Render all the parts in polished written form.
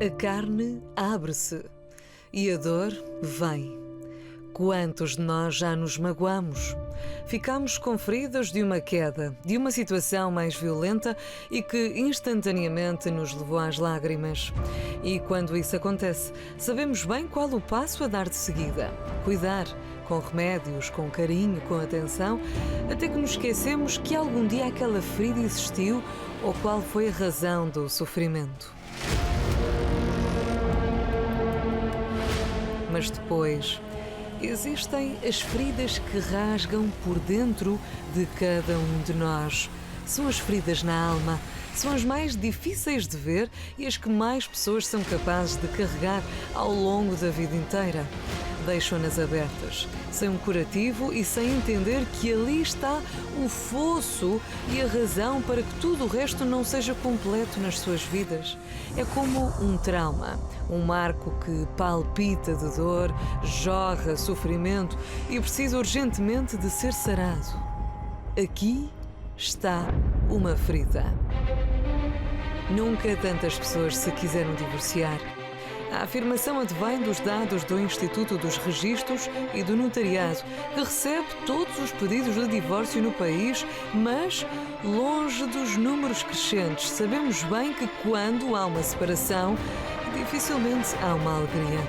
A carne abre-se e a dor vem. Quantos de nós já nos magoamos? Ficamos com feridas de uma queda, de uma situação mais violenta e que instantaneamente nos levou às lágrimas. E quando isso acontece, sabemos bem qual o passo a dar de seguida. Cuidar, com remédios, com carinho, com atenção, até que nos esquecemos que algum dia aquela ferida existiu ou qual foi a razão do sofrimento. Mas depois, existem as feridas que rasgam por dentro de cada um de nós. São as feridas na alma, são as mais difíceis de ver e as que mais pessoas são capazes de carregar ao longo da vida inteira. Deixam-nas abertas, sem um curativo e sem entender que ali está o fosso e a razão para que tudo o resto não seja completo nas suas vidas. É como um trauma, um marco que palpita de dor, jorra sofrimento e precisa urgentemente de ser sarado. Aqui está uma ferida. Nunca tantas pessoas se quiseram divorciar. A afirmação advém dos dados do Instituto dos Registros e do Notariado, que recebe todos os pedidos de divórcio no país, mas longe dos números crescentes. Sabemos bem que quando há uma separação, dificilmente há uma alegria.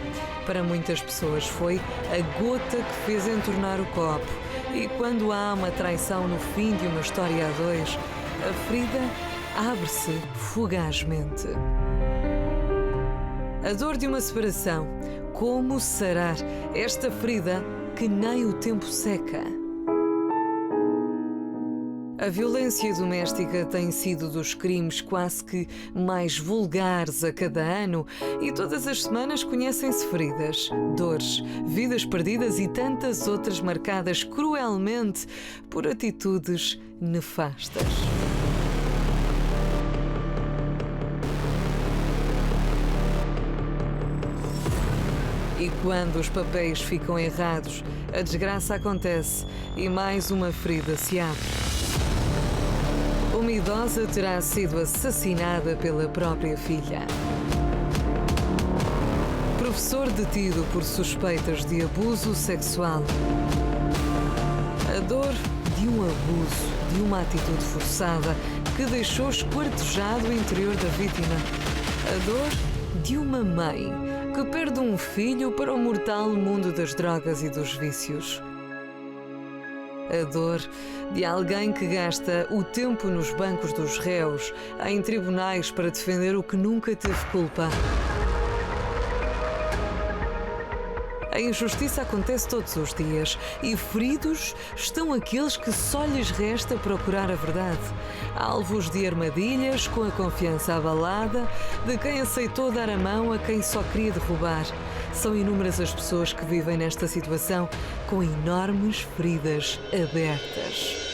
Para muitas pessoas foi a gota que fez entornar o copo. E quando há uma traição no fim de uma história a dois, a ferida abre-se fugazmente. A dor de uma separação. Como sarar esta ferida que nem o tempo seca? A violência doméstica tem sido dos crimes quase que mais vulgares a cada ano e todas as semanas conhecem-se feridas, dores, vidas perdidas e tantas outras marcadas cruelmente por atitudes nefastas. E quando os papéis ficam errados, a desgraça acontece e mais uma ferida se abre. Uma idosa terá sido assassinada pela própria filha. Professor detido por suspeitas de abuso sexual. A dor de um abuso, de uma atitude forçada que deixou esquartejado o interior da vítima. A dor de uma mãe que perde um filho para o mortal mundo das drogas e dos vícios. A dor de alguém que gasta o tempo nos bancos dos réus, em tribunais para defender o que nunca teve culpa. A injustiça acontece todos os dias e feridos estão aqueles que só lhes resta procurar a verdade. Alvos de armadilhas, com a confiança abalada, de quem aceitou dar a mão a quem só queria derrubar. São inúmeras as pessoas que vivem nesta situação com enormes feridas abertas.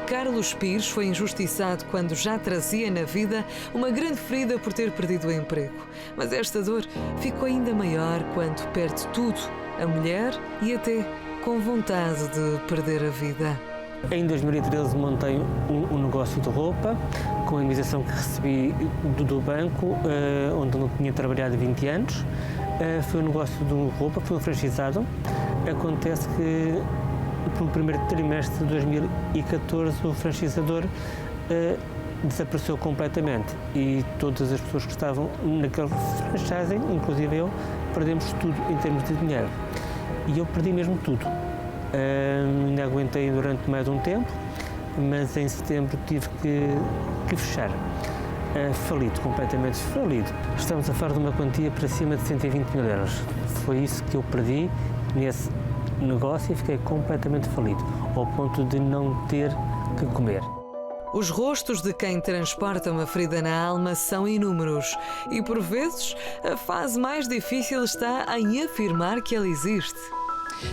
Carlos Pires foi injustiçado quando já trazia na vida uma grande ferida por ter perdido o emprego. Mas esta dor ficou ainda maior quando perde tudo, a mulher e até com vontade de perder a vida. Em 2013 montei um negócio de roupa, com a indemnização que recebi do banco, onde não tinha trabalhado há 20 anos. Foi um negócio de roupa, foi um franchizado. Acontece que no primeiro trimestre de 2014 o franchisador desapareceu completamente e todas as pessoas que estavam naquele franchising, inclusive eu, perdemos tudo em termos de dinheiro. E eu perdi mesmo tudo. Ainda aguentei durante mais um tempo, mas em setembro tive que fechar. Falido, completamente falido. Estamos a falar de uma quantia para cima de 120 mil euros. Foi isso que eu perdi nesse negócio e fiquei completamente falido, ao ponto de não ter que comer. Os rostos de quem transporta uma ferida na alma são inúmeros e, por vezes, a fase mais difícil está em afirmar que ela existe.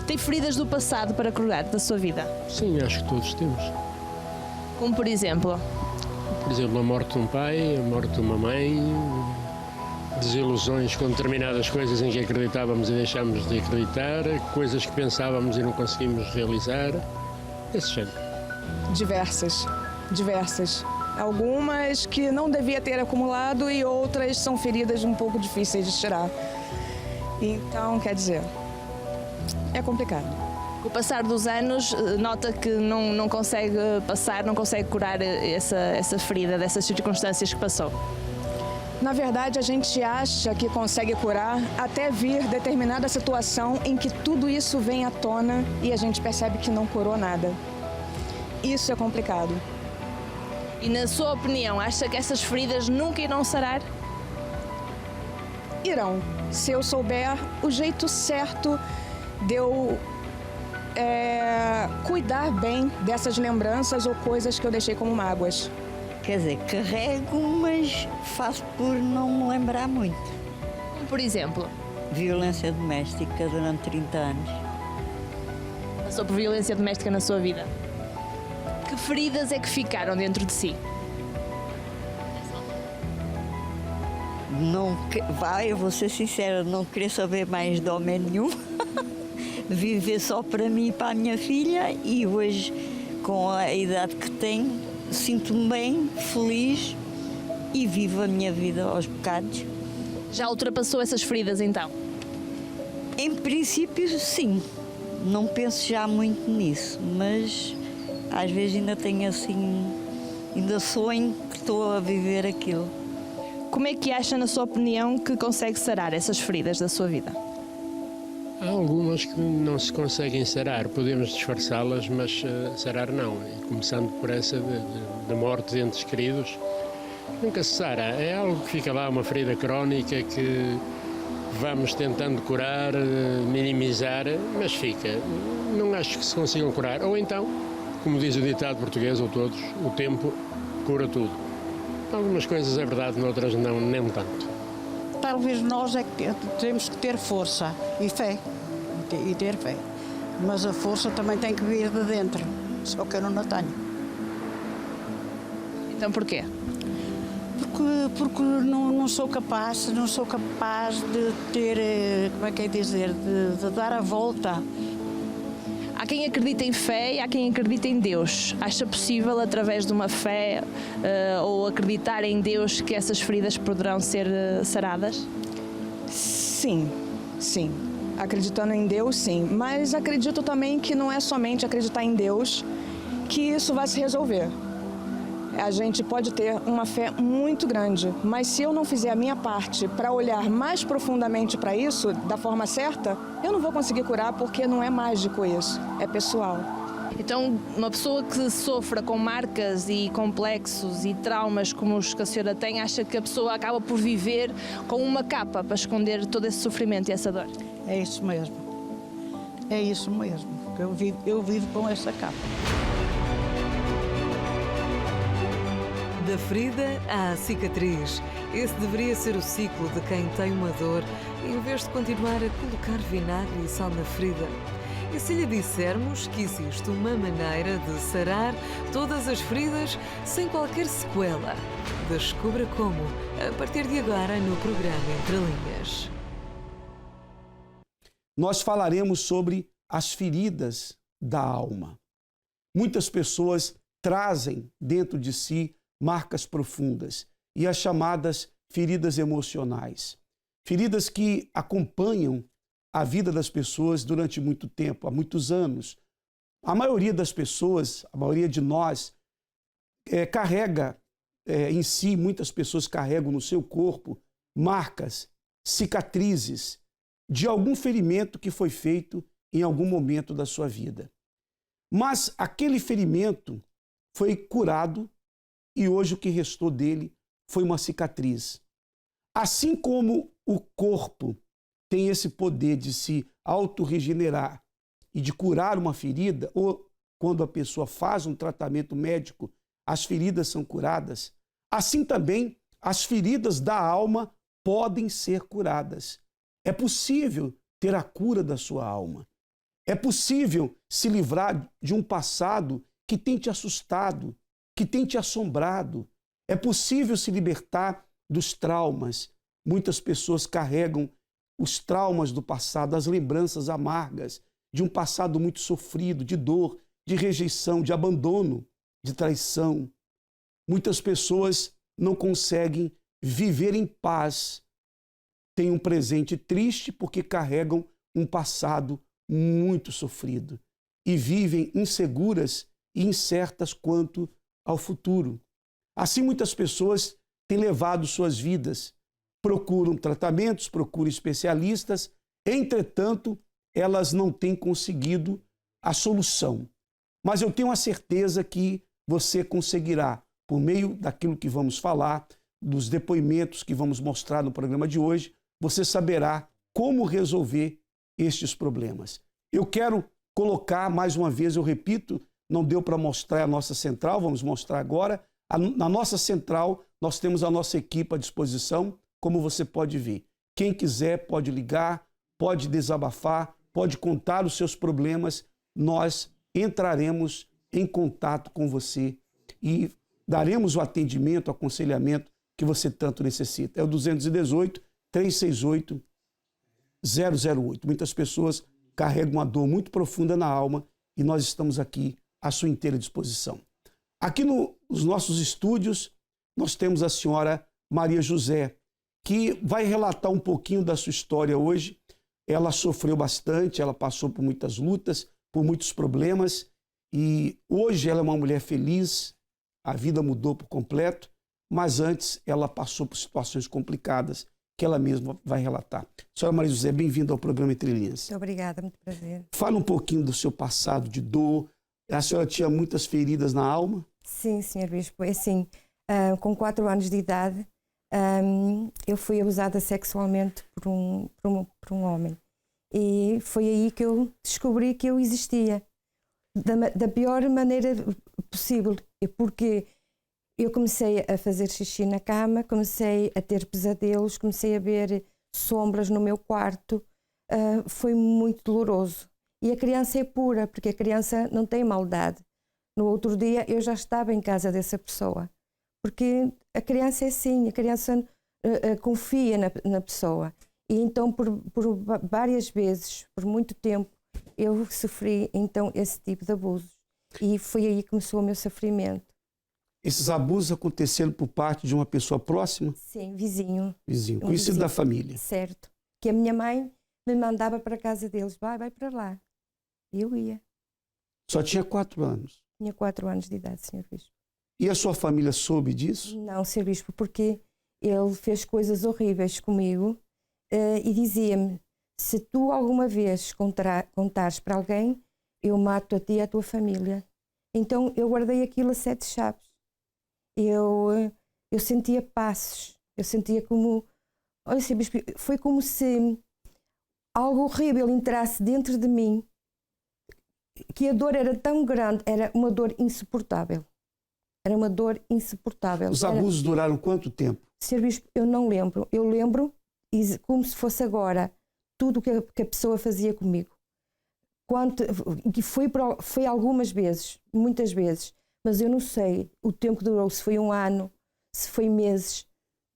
Tem feridas do passado para curar da sua vida? Sim, acho que todos temos. Como por exemplo? Por exemplo, a morte de um pai, a morte de uma mãe, desilusões com determinadas coisas em que acreditávamos e deixámos de acreditar, coisas que pensávamos e não conseguimos realizar, esse género. Diversas. Algumas que não devia ter acumulado e outras são feridas um pouco difíceis de tirar. Então, quer dizer, é complicado. Com o passar dos anos, nota que não consegue passar, não consegue curar essa ferida dessas circunstâncias que passou. Na verdade, a gente acha que consegue curar até vir determinada situação em que tudo isso vem à tona e a gente percebe que não curou nada. Isso é complicado. E na sua opinião, acha que essas feridas nunca irão sarar? Irão, se eu souber o jeito certo de eu cuidar bem dessas lembranças ou coisas que eu deixei como mágoas. Quer dizer, carrego, mas faço por não me lembrar muito. Como por exemplo? Violência doméstica durante 30 anos. Passou por violência doméstica na sua vida? Que feridas é que ficaram dentro de si? Eu vou ser sincera, não queria saber mais de homem nenhum. Viver só para mim e para a minha filha, e hoje, com a idade que tenho, sinto-me bem, feliz e vivo a minha vida aos bocados. Já ultrapassou essas feridas então? Em princípio, sim. Não penso já muito nisso, mas às vezes ainda tenho assim, ainda sonho que estou a viver aquilo. Como é que acha, na sua opinião, que consegue sarar essas feridas da sua vida? Há algumas que não se conseguem sarar, podemos disfarçá-las, mas sarar não. E começando por essa de morte de entes queridos, nunca se sara. É algo que fica lá, uma ferida crónica que vamos tentando curar, minimizar, mas fica. Não acho que se consigam curar. Ou então, como diz o ditado português, ou todos, o tempo cura tudo. Algumas coisas é verdade, noutras não, nem tanto. Talvez nós é que temos que ter força e fé, e ter fé. Mas a força também tem que vir de dentro, só que eu não a tenho. Então porquê? Porque não sou capaz de ter, como é que é dizer, de dar a volta. Há quem acredita em fé e há quem acredita em Deus. Acha possível, através de uma fé ou acreditar em Deus, que essas feridas poderão ser saradas? Sim, sim. Acreditando em Deus, sim. Mas acredito também que não é somente acreditar em Deus que isso vai se resolver. A gente pode ter uma fé muito grande, mas se eu não fizer a minha parte para olhar mais profundamente para isso, da forma certa, eu não vou conseguir curar, porque não é mágico isso, é pessoal. Então, uma pessoa que sofra com marcas e complexos e traumas como os que a senhora tem, acha que a pessoa acaba por viver com uma capa para esconder todo esse sofrimento e essa dor? É isso mesmo. É isso mesmo. Eu vivo com essa capa. Da ferida à cicatriz. Esse deveria ser o ciclo de quem tem uma dor, em vez de continuar a colocar vinagre e sal na ferida. E se lhe dissermos que existe uma maneira de sarar todas as feridas sem qualquer sequela? Descubra como, a partir de agora, no programa Entre Linhas. Nós falaremos sobre as feridas da alma. Muitas pessoas trazem dentro de si marcas profundas e as chamadas feridas emocionais. Feridas que acompanham a vida das pessoas durante muito tempo, há muitos anos. A maioria das pessoas, a maioria de nós, carrega em si, muitas pessoas carregam no seu corpo marcas, cicatrizes de algum ferimento que foi feito em algum momento da sua vida. Mas aquele ferimento foi curado e hoje o que restou dele foi uma cicatriz. Assim como o corpo tem esse poder de se autorregenerar e de curar uma ferida, ou quando a pessoa faz um tratamento médico, as feridas são curadas, assim também as feridas da alma podem ser curadas. É possível ter a cura da sua alma. É possível se livrar de um passado que tem te assustado, que tem te assombrado. É possível se libertar dos traumas. Muitas pessoas carregam os traumas do passado, as lembranças amargas de um passado muito sofrido, de dor, de rejeição, de abandono, de traição. Muitas pessoas não conseguem viver em paz, têm um presente triste porque carregam um passado muito sofrido e vivem inseguras e incertas quanto ao futuro. Assim, muitas pessoas têm levado suas vidas, procuram tratamentos, procuram especialistas, entretanto, elas não têm conseguido a solução. Mas eu tenho a certeza que você conseguirá, por meio daquilo que vamos falar, dos depoimentos que vamos mostrar no programa de hoje, você saberá como resolver estes problemas. Eu quero colocar, mais uma vez, eu repito, não deu para mostrar a nossa central, vamos mostrar agora. Na nossa central, nós temos a nossa equipe à disposição, como você pode ver. Quem quiser pode ligar, pode desabafar, pode contar os seus problemas. Nós entraremos em contato com você e daremos o atendimento, o aconselhamento que você tanto necessita. É o 218-368-008. Muitas pessoas carregam uma dor muito profunda na alma e nós estamos aqui à sua inteira disposição. Aqui nos nossos estúdios, nós temos a senhora Maria José, que vai relatar um pouquinho da sua história hoje. Ela sofreu bastante, ela passou por muitas lutas, por muitos problemas e hoje ela é uma mulher feliz, a vida mudou por completo, mas antes ela passou por situações complicadas que ela mesma vai relatar. Senhora Maria José, bem-vinda ao programa Entre Linhas. Muito obrigada, muito prazer. Fala um pouquinho do seu passado de dor. A senhora tinha muitas feridas na alma? Sim, Sr. Bispo, é assim, com 4 anos de idade, eu fui abusada sexualmente por um homem. E foi aí que eu descobri que eu existia, da pior maneira possível, porque eu comecei a fazer xixi na cama, comecei a ter pesadelos, comecei a ver sombras no meu quarto, foi muito doloroso. E a criança é pura, porque a criança não tem maldade. No outro dia eu já estava em casa dessa pessoa, porque a criança é assim, a criança confia na pessoa. E então por várias vezes, por muito tempo, eu sofri então esse tipo de abusos. E foi aí que começou o meu sofrimento. Esses abusos aconteceram por parte de uma pessoa próxima? Sim, vizinho. Vizinho, conhecido da família. Certo. Que a minha mãe me mandava para a casa deles, vai para lá. E eu ia. Só tinha 4 anos? Tinha 4 anos de idade, Sr. Bispo. E a sua família soube disso? Não, Sr. Bispo, porque ele fez coisas horríveis comigo e dizia-me, se tu alguma vez contares para alguém, eu mato a ti e a tua família. Então eu guardei aquilo a 7 chaves. Eu sentia passos, eu sentia como... Olha, Sr. Bispo, foi como se algo horrível entrasse dentro de mim, que a dor era tão grande, era uma dor insuportável. Era uma dor insuportável. Os abusos duraram quanto tempo? Sr. Bispo, eu não lembro. Eu lembro, como se fosse agora, tudo o que a pessoa fazia comigo. Foi algumas vezes, muitas vezes, mas eu não sei o tempo que durou, se foi 1 ano, se foi meses,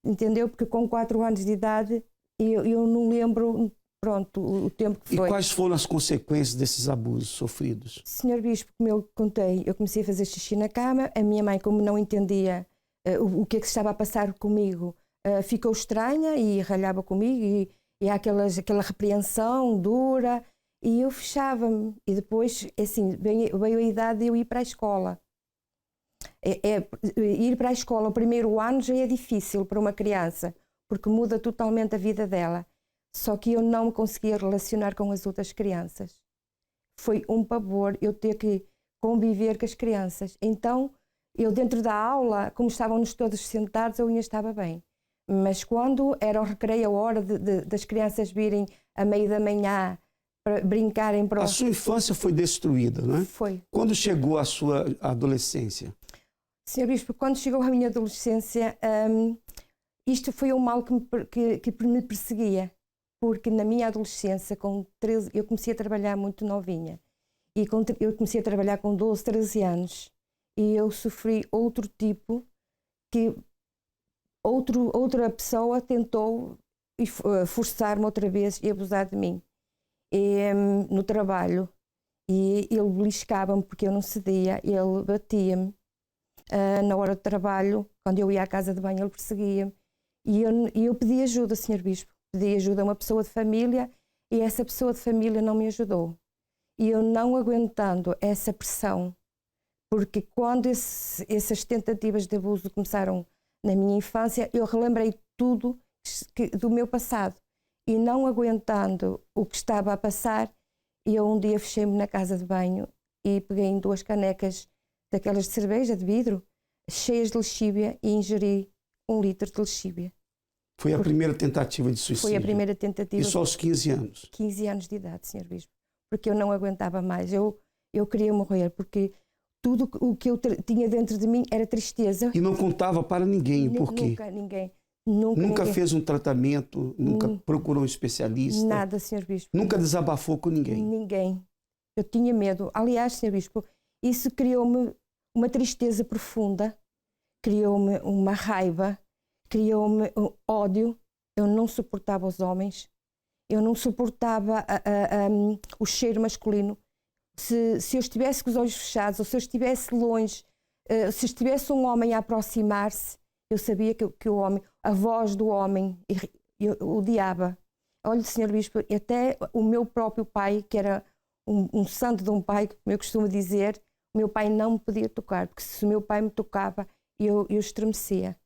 entendeu? Porque com 4 anos de idade eu não lembro, pronto, o tempo que foi. E quais foram as consequências desses abusos sofridos? Senhor Bispo, como eu contei, eu comecei a fazer xixi na cama, a minha mãe, como não entendia o que é que estava a passar comigo, ficou estranha e ralhava comigo e há aquela repreensão dura e eu fechava-me. E depois, assim, veio a idade de eu ir para a escola. Ir para a escola o primeiro ano já é difícil para uma criança, porque muda totalmente a vida dela. Só que eu não me conseguia relacionar com as outras crianças. Foi um pavor eu ter que conviver com as crianças. Então, eu dentro da aula, como estávamos todos sentados, eu ainda estava bem. Mas quando era o recreio, a hora das crianças virem à meia da manhã para brincarem... A sua infância foi destruída, não é? Foi. Quando chegou a sua adolescência? Senhor Bispo, quando chegou a minha adolescência, isto foi um mal que me perseguia. Porque na minha adolescência, com 13, eu comecei a trabalhar muito novinha. E eu comecei a trabalhar com 12, 13 anos. E eu sofri outro tipo que outra pessoa tentou forçar-me outra vez e abusar de mim. No trabalho. E ele beliscava-me porque eu não cedia, ele batia-me. na hora de trabalho, quando eu ia à casa de banho, ele perseguia-me. E eu pedi ajuda, Sr. Bispo. Pedi ajuda a uma pessoa de família e essa pessoa de família não me ajudou. E eu não aguentando essa pressão, porque quando essas tentativas de abuso começaram na minha infância, eu relembrei tudo do meu passado. E não aguentando o que estava a passar, eu um dia fechei-me na casa de banho e peguei em 2 canecas daquelas de cerveja, de vidro, cheias de lexívia e ingeri 1 litro de lexívia. Foi a primeira tentativa de suicídio? Foi a primeira tentativa. Isso aos 15 anos? 15 anos de idade, Sr. Bispo. Porque eu não aguentava mais. Eu queria morrer, porque tudo o que eu tinha dentro de mim era tristeza. E não contava para ninguém, por quê? Nunca, ninguém. Nunca ninguém. Fez um tratamento, nunca procurou um especialista? Nada, Sr. Bispo. Nunca desabafou com ninguém? Ninguém. Eu tinha medo. Aliás, Sr. Bispo, isso criou-me uma tristeza profunda, criou-me uma raiva, criou-me um ódio. Eu não suportava os homens, eu não suportava o cheiro masculino. Se eu estivesse com os olhos fechados, ou se eu estivesse longe, se estivesse um homem a aproximar-se, eu sabia que o homem, a voz do homem, eu odiava. Olha, Sr. Bispo, até o meu próprio pai, que era um santo de um pai, como eu costumo dizer, o meu pai não me podia tocar, porque se o meu pai me tocava, eu estremecia.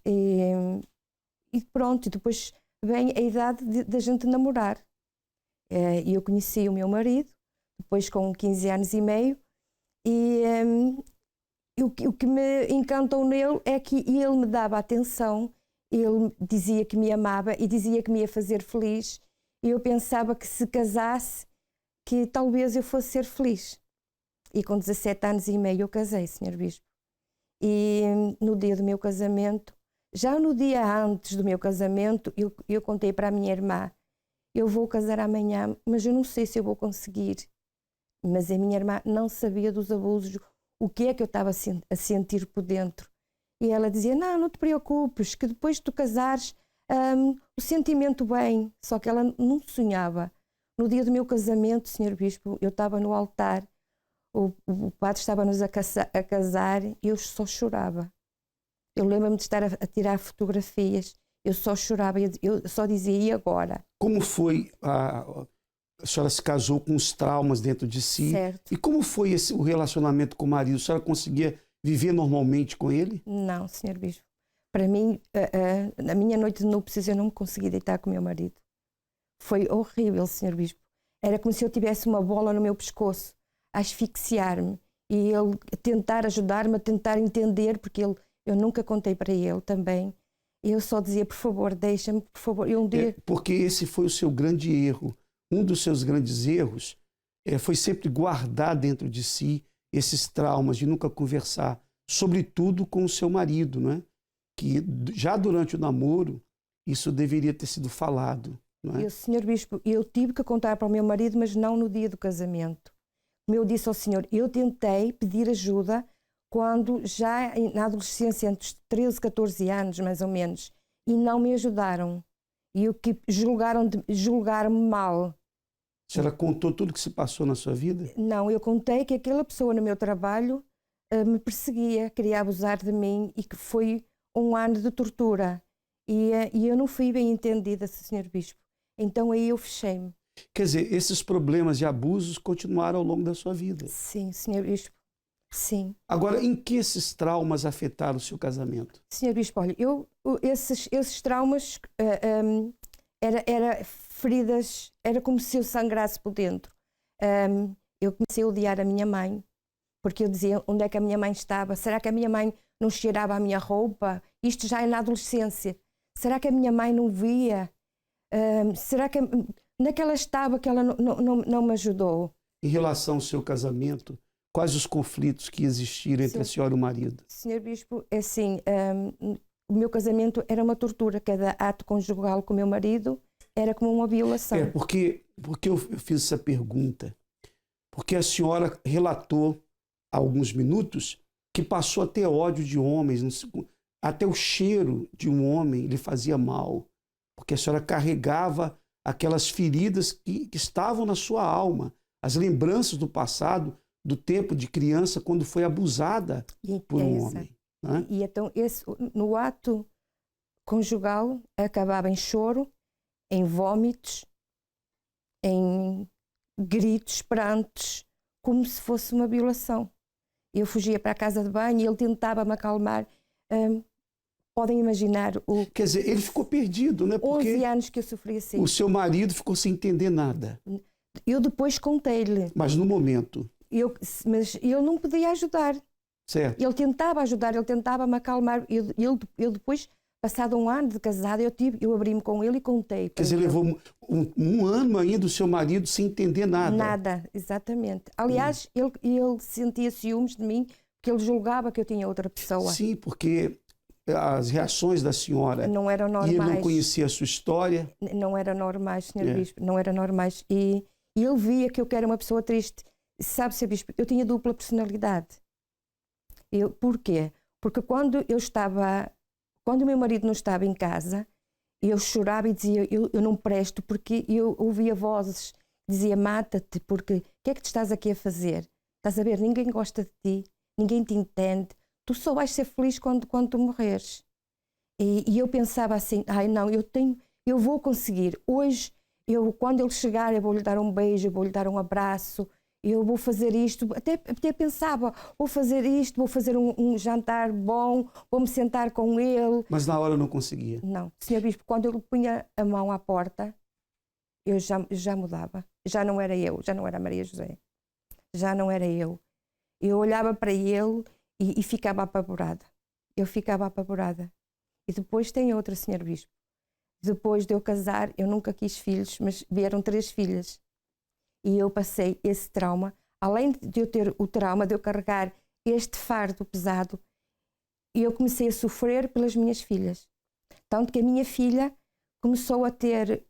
E pronto, e depois vem a idade da gente namorar. E eu conheci o meu marido, depois com 15 anos e meio, e o que me encantou nele é que ele me dava atenção, ele dizia que me amava e dizia que me ia fazer feliz, e eu pensava que se casasse, que talvez eu fosse ser feliz. E com 17 anos e meio eu casei, Sr. Bispo. E no dia do meu casamento, já no dia antes do meu casamento, eu contei para a minha irmã, eu vou casar amanhã, mas eu não sei se eu vou conseguir. Mas a minha irmã não sabia dos abusos, o que é que eu estava a sentir por dentro. E ela dizia, não te preocupes, que depois de tu casares, o sentimento vem. Só que ela não sonhava. No dia do meu casamento, Sr. Bispo, eu estava no altar, o padre estava-nos a casar e eu só chorava. Eu lembro-me de estar a tirar fotografias, eu só chorava, eu só dizia, e agora? Como foi, a senhora se casou com os traumas dentro de si? Certo. E como foi o relacionamento com o marido? A senhora conseguia viver normalmente com ele? Não, Sr. Bispo. Para mim, na minha noite de núpcias, eu não me consegui deitar com o meu marido. Foi horrível, Sr. Bispo. Era como se eu tivesse uma bola no meu pescoço, a asfixiar-me. E ele tentar ajudar-me, a tentar entender, porque eu nunca contei para ele também. E eu só dizia, por favor, deixa-me, por favor. Porque esse foi o seu grande erro. Um dos seus grandes erros foi sempre guardar dentro de si esses traumas, de nunca conversar, sobretudo com o seu marido, não é? Que já durante o namoro, isso deveria ter sido falado. Não é? E, Sr. Bispo, eu tive que contar para o meu marido, mas não no dia do casamento. Como eu disse ao senhor, eu tentei pedir ajuda quando já na adolescência, entre os 13 e 14 anos, mais ou menos, e não me ajudaram. E o que julgaram-me mal. A senhora contou tudo o que se passou na sua vida? Não, eu contei que aquela pessoa no meu trabalho me perseguia, queria abusar de mim e que foi um ano de tortura. E eu não fui bem entendida, Sr. Bispo. Então aí eu fechei-me. Quer dizer, esses problemas de abusos continuaram ao longo da sua vida? Sim, Sr. Bispo. Sim. Agora, em que esses traumas afetaram o seu casamento? Sr. Bispo, olha, esses traumas era feridas, era como se eu sangrasse por dentro. Eu comecei a odiar a minha mãe, porque eu dizia, onde é que a minha mãe estava? Será que a minha mãe não cheirava a minha roupa? Isto já é na adolescência. Será que a minha mãe não via? Será que naquela estava que ela não me ajudou? Em relação ao seu casamento, quais os conflitos que existiram entre a senhora e o marido? Senhor Bispo, é assim, o meu casamento era uma tortura. Cada ato conjugal com o meu marido era como uma violação. Porque eu fiz essa pergunta? Porque a senhora relatou há alguns minutos que passou a ter ódio de homens, até o cheiro de um homem lhe fazia mal, porque a senhora carregava aquelas feridas que estavam na sua alma, as lembranças do passado do tempo de criança quando foi abusada por um homem. Né? E então, no ato conjugal, acabava em choro, em vômitos, em gritos, prantos, como se fosse uma violação. Eu fugia para a casa de banho e ele tentava me acalmar. Podem imaginar Quer dizer, ele ficou perdido, né? Porque 11 anos que eu sofri assim. o seu marido ficou sem entender nada. Eu depois contei-lhe. Mas no momento. Mas ele não podia ajudar. Certo. Ele tentava ajudar, ele tentava me acalmar. Eu depois, passado um ano de casada, eu abri-me com ele e contei. Quer dizer, levou um ano ainda o seu marido sem entender nada. Nada, exatamente. Aliás, ele sentia ciúmes de mim, porque ele julgava que eu tinha outra pessoa. Sim, porque as reações da senhora não eram normais. E ele não conhecia a sua história. Não eram normais, Sr. Bispo, não eram normais. E ele via que eu era uma pessoa triste. Sabe, Sr. Bispo, eu tinha dupla personalidade. Porquê? Porque quando o meu marido não estava em casa, eu chorava e dizia, eu não presto, porque eu ouvia vozes, dizia, mata-te, porque o que é que tu estás aqui a fazer? Estás a ver, ninguém gosta de ti, ninguém te entende, tu só vais ser feliz quando tu morreres. E eu pensava assim, não, eu vou conseguir. Hoje, quando ele chegar, eu vou-lhe dar um beijo, eu vou-lhe dar um abraço, eu vou fazer isto, até pensava, vou fazer isto, vou fazer um jantar bom, vou-me sentar com ele. Mas na hora eu não conseguia. Não, Sr. Bispo, quando ele punha a mão à porta, eu já mudava. Já não era eu, já não era Maria José. Já não era eu. Eu olhava para ele e ficava apavorada. Eu ficava apavorada. E depois tem outra, Sr. Bispo. Depois de eu casar, eu nunca quis filhos, mas vieram 3 filhas. E eu passei esse trauma, além de eu ter o trauma de eu carregar este fardo pesado, eu comecei a sofrer pelas minhas filhas. Tanto que a minha filha começou a ter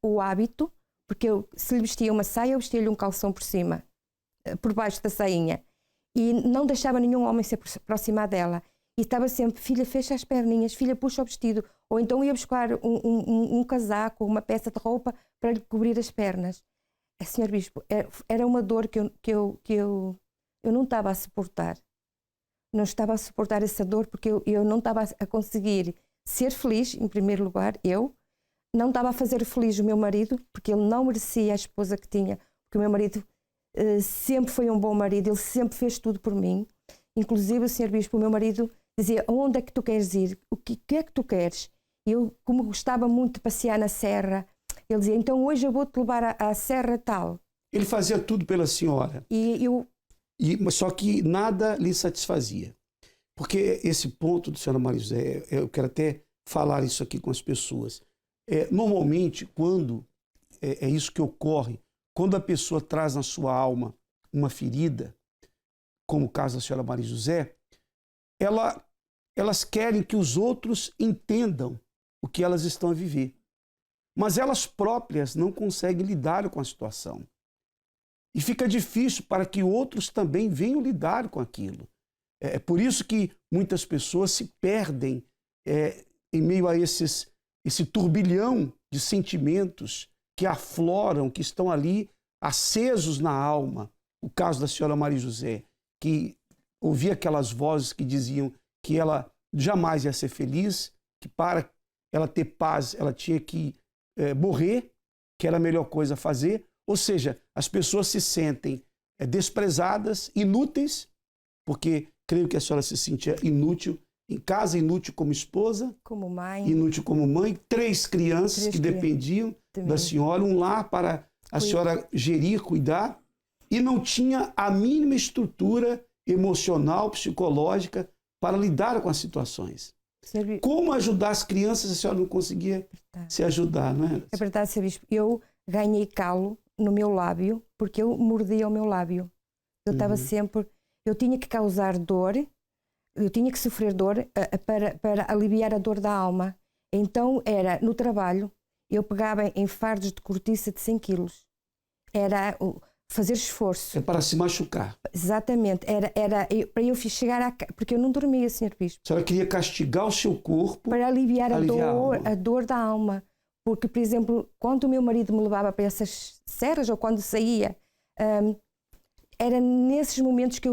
o hábito, porque se lhe vestia uma saia, eu vestia-lhe um calção por cima, por baixo da sainha. E não deixava nenhum homem se aproximar dela. E estava sempre, filha, fecha as perninhas, filha, puxa o vestido. Ou então ia buscar um casaco, uma peça de roupa para lhe cobrir as pernas. Senhor Bispo, era uma dor que eu não estava a suportar. Não estava a suportar essa dor porque eu não estava a conseguir ser feliz, em primeiro lugar, eu. Não estava a fazer feliz o meu marido, porque ele não merecia a esposa que tinha. Porque o meu marido sempre foi um bom marido, ele sempre fez tudo por mim. Inclusive, o Senhor Bispo, o meu marido dizia, onde é que tu queres ir? O que é que tu queres? Eu, como gostava muito de passear na serra, ele dizia, então hoje eu vou-te levar à serra tal. Ele fazia tudo pela senhora. Mas só que nada lhe satisfazia. Porque esse ponto, senhora Maria José, eu quero até falar isso aqui com as pessoas. Normalmente, quando é isso que ocorre, quando a pessoa traz na sua alma uma ferida, como o caso da senhora Maria José, elas querem que os outros entendam o que elas estão a viver. Mas elas próprias não conseguem lidar com a situação. E fica difícil para que outros também venham lidar com aquilo. É por isso que muitas pessoas se perdem em meio a esse turbilhão de sentimentos que afloram, que estão ali acesos na alma. O caso da senhora Maria José, que ouvia aquelas vozes que diziam que ela jamais ia ser feliz, que para ela ter paz ela tinha que morrer, que era a melhor coisa a fazer. Ou seja, as pessoas se sentem desprezadas, inúteis, porque creio que a senhora se sentia inútil em casa, inútil como esposa, como mãe, inútil como mãe, 3 crianças que dependiam da senhora, um lar para a senhora gerir, cuidar, e não tinha a mínima estrutura emocional, psicológica para lidar com as situações. Como ajudar as crianças se a senhora não conseguia se ajudar, não é? É verdade, Sr. Bispo. Eu ganhei calo no meu lábio porque eu mordia o meu lábio. Eu estava sempre... Eu tinha que causar dor, eu tinha que sofrer dor para aliviar a dor da alma. Então era no trabalho, eu pegava em fardos de cortiça de 100 quilos. Era fazer esforço. É para se machucar. Exatamente. Era para eu chegar a... Porque eu não dormia, Sr. Bispo. A senhora queria castigar o seu corpo para aliviar a dor da alma. Porque, por exemplo, quando o meu marido me levava para essas serras ou quando saía, era nesses momentos que